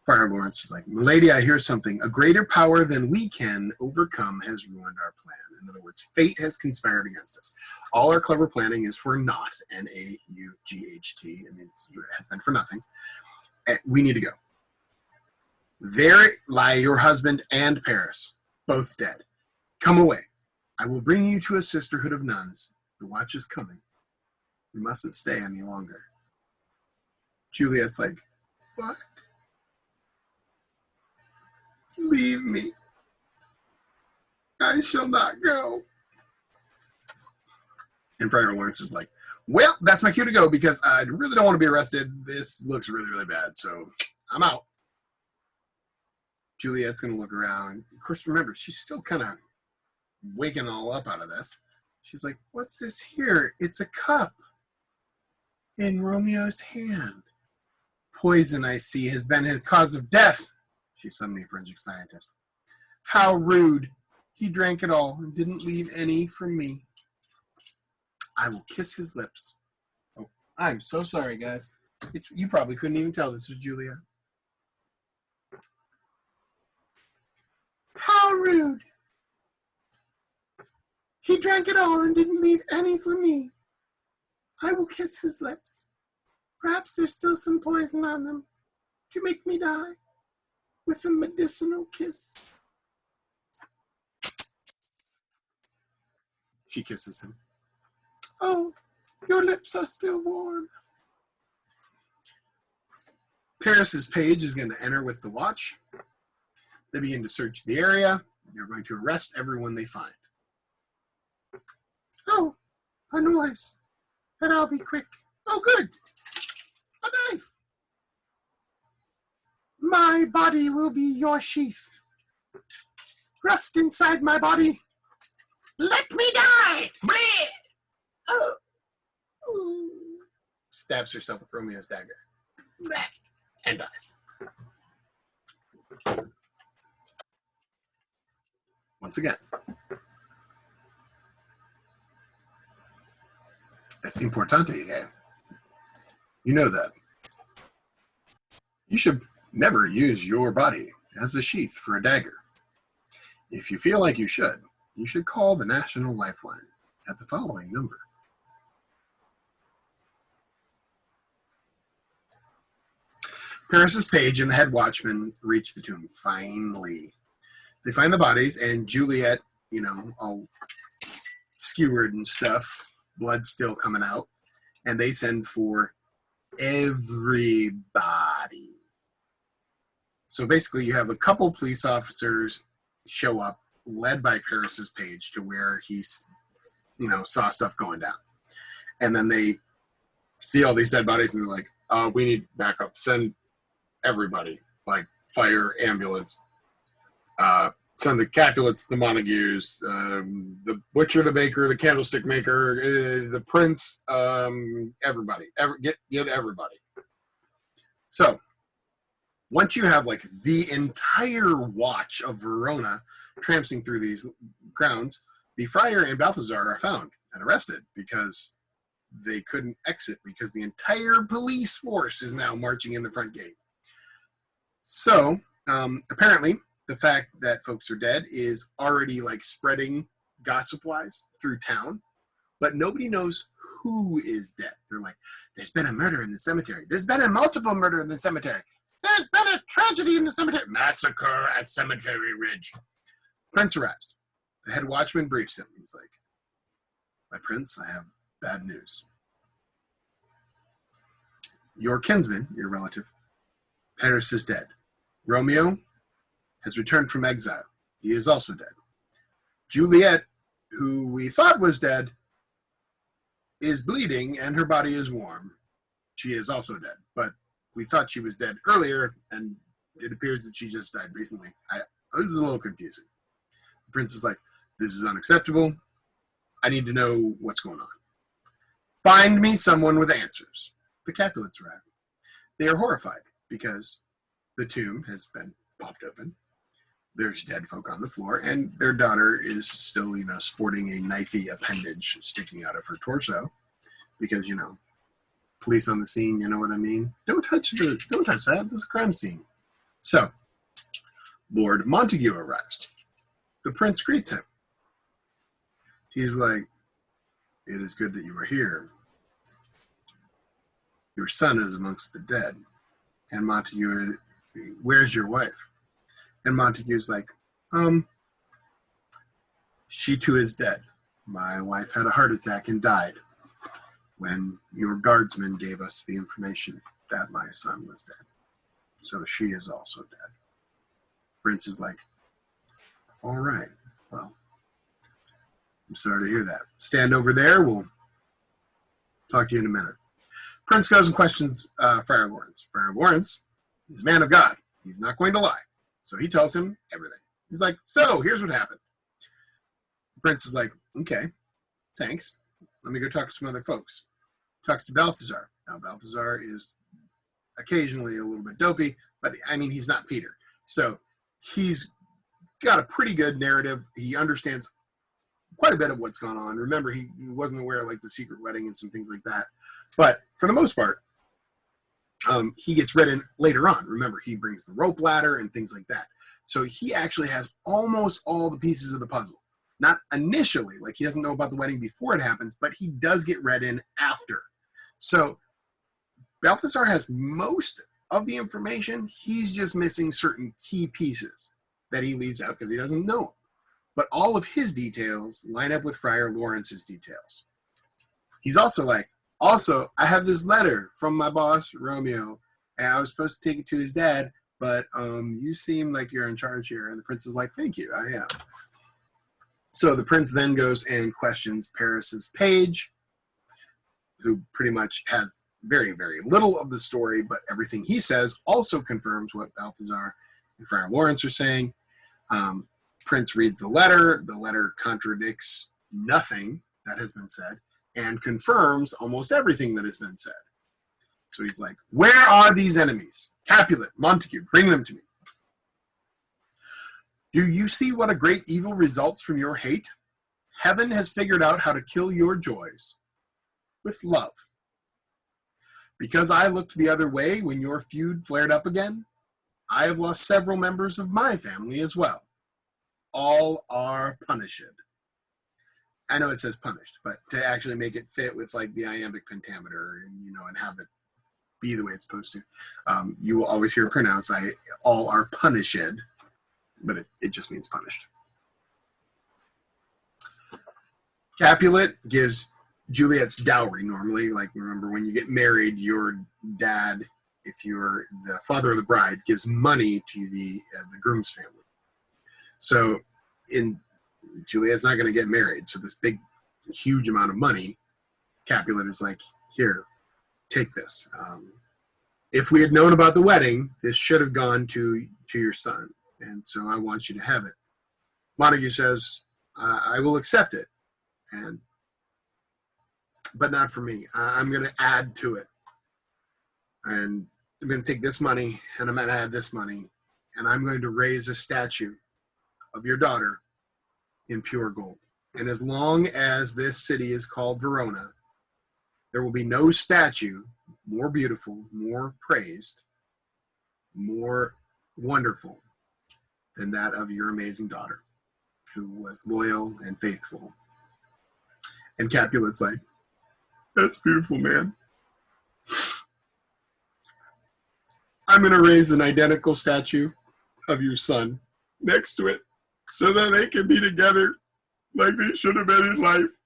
Friar Lawrence is like, Milady, I hear something. A greater power than we can overcome has ruined our plan. In other words, fate has conspired against us. All our clever planning is for naught, N-A-U-G-H-T. I mean, it has been for nothing. We need to go. There lie your husband and Paris, both dead. Come away. I will bring you to a sisterhood of nuns. The watch is coming. We mustn't stay any longer. Juliet's like, what? Leave me. I shall not go. And Friar Lawrence is like, well, that's my cue to go because I really don't want to be arrested. This looks really, really bad, so I'm out. Juliet's going to look around. Of course, remember, she's still kind of waking all up out of this. She's like, what's this here? It's a cup in Romeo's hand. Poison, I see, has been his cause of death. She's suddenly a forensic scientist. How rude. He drank it all and didn't leave any for me. I will kiss his lips. Oh, I'm so sorry, guys. You probably couldn't even tell this was Julia. How rude. He drank it all and didn't leave any for me. I will kiss his lips. Perhaps there's still some poison on them to make me die. With a medicinal kiss. She kisses him. Oh, your lips are still warm. Paris's page is going to enter with the watch. They begin to search the area. They're going to arrest everyone they find. Oh, a noise. Then I'll be quick. Oh, good. A knife. My body will be your sheath. Rust inside my body. Let me die! Bleh! Oh. Ooh. Stabs herself with Romeo's dagger. Bleh. And dies. Once again. Es importante, eh? You know that. You should never use your body as a sheath for a dagger. If you feel like you should call the National Lifeline at the following number. Paris's page and the head watchman reach the tomb. Finally. They find the bodies, and Juliet, all skewered and stuff, blood still coming out, and they send for everybody. So basically, you have a couple police officers show up, led by Paris's page, to where he's, saw stuff going down. And then they see all these dead bodies, and they're like, we need backup. Send everybody, like fire, ambulance. Send the Capulets, the Montagues, the butcher, the baker, the candlestick maker, the prince, everybody. Get everybody. So, once you have like the entire watch of Verona tramping through these grounds, the friar and Balthazar are found and arrested because they couldn't exit because the entire police force is now marching in the front gate. So, apparently, the fact that folks are dead is already like spreading gossip-wise through town, but nobody knows who is dead. They're like, there's been a murder in the cemetery. There's been a multiple murder in the cemetery. There's been a tragedy in the cemetery. Massacre at Cemetery Ridge. Prince arrives. The head watchman briefs him. He's like, my prince, I have bad news. Your kinsman, your relative, Paris is dead. Romeo has returned from exile. He is also dead. Juliet, who we thought was dead, is bleeding and her body is warm. She is also dead, but we thought she was dead earlier, and it appears that she just died recently. This is a little confusing. The prince is like, this is unacceptable. I need to know what's going on. Find me someone with answers. The Capulets arrive. They are horrified because the tomb has been popped open. There's dead folk on the floor, and their daughter is still, sporting a knifey appendage sticking out of her torso because, police on the scene, you know what I mean? Don't touch that. This is a crime scene. So, Lord Montague arrives. The prince greets him. He's like, it is good that you are here. Your son is amongst the dead. And Montague, where's your wife? And Montague's like, she too is dead. My wife had a heart attack and died when your guardsman gave us the information that my son was dead. So she is also dead. Prince is like, all right, well, I'm sorry to hear that. Stand over there. We'll talk to you in a minute. Prince goes and questions Friar Lawrence. Friar Lawrence is a man of God. He's not going to lie. So he tells him everything. He's like, so here's what happened. The prince is like, okay, thanks. Let me go talk to some other folks. Talks to Balthazar. Now, Balthazar is occasionally a little bit dopey, but he's not Peter. So he's got a pretty good narrative. He understands quite a bit of what's going on. Remember, he wasn't aware of like the secret wedding and some things like that. But for the most part, he gets read in later on. Remember, he brings the rope ladder and things like that. So he actually has almost all the pieces of the puzzle. Not initially, like he doesn't know about the wedding before it happens, but he does get read in after. So Balthazar has most of the information. He's just missing certain key pieces that he leaves out because he doesn't know them. But all of his details line up with Friar Lawrence's details. He's also like, I have this letter from my boss, Romeo, and I was supposed to take it to his dad, but you seem like you're in charge here. And the prince is like, thank you, I am. So the prince then goes and questions Paris's page, who pretty much has very, very little of the story, but everything he says also confirms what Balthazar and Friar Lawrence are saying. Prince reads the letter. The letter contradicts nothing that has been said and confirms almost everything that has been said. So he's like, where are these enemies? Capulet, Montague, bring them to me. Do you see what a great evil results from your hate? Heaven has figured out how to kill your joys with love. Because I looked the other way when your feud flared up again, I have lost several members of my family as well. All are punished. I know it says punished, but to actually make it fit with like the iambic pentameter and, and have it be the way it's supposed to, you will always hear it pronounced, all are punished, but it just means punished. Capulet gives Juliet's dowry normally. Like, remember, when you get married, your dad, if you're the father of the bride, gives money to the groom's family. So Juliet's not going to get married. So this big, huge amount of money, Capulet is like, here, take this. If we had known about the wedding, this should have gone to your son. And so I want you to have it. Montague says, I will accept it, but not for me. I'm going to add to it. And I'm going to take this money, and I'm going to add this money, and I'm going to raise a statue of your daughter in pure gold. And as long as this city is called Verona, there will be no statue more beautiful, more praised, more wonderful than that of your amazing daughter, who was loyal and faithful. And Capulet's like, that's beautiful, man. I'm going to raise an identical statue of your son next to it so that they can be together like they should have been in life.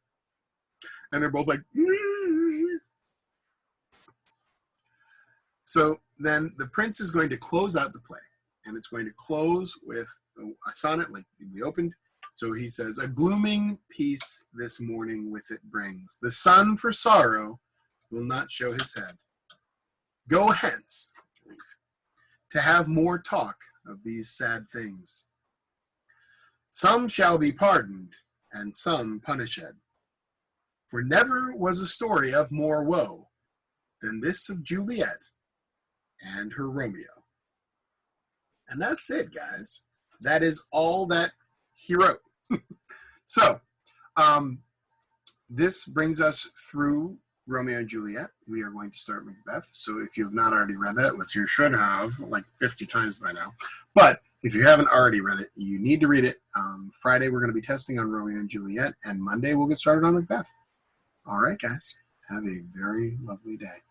And they're both like, So then the prince is going to close out the play, and it's going to close with a sonnet like we opened. So he says, a glooming peace this morning with it brings. The sun for sorrow will not show his head. Go hence to have more talk of these sad things. Some shall be pardoned, and some punished. For never was a story of more woe than this of Juliet and her Romeo. And that's it, guys. That is all that he wrote. So, this brings us through Romeo and Juliet. We are going to start Macbeth. So if you have not already read that, which you should have like 50 times by now, but if you haven't already read it, you need to read it. Friday, we're going to be testing on Romeo and Juliet, and Monday, we'll get started on Macbeth. All right, guys. Have a very lovely day.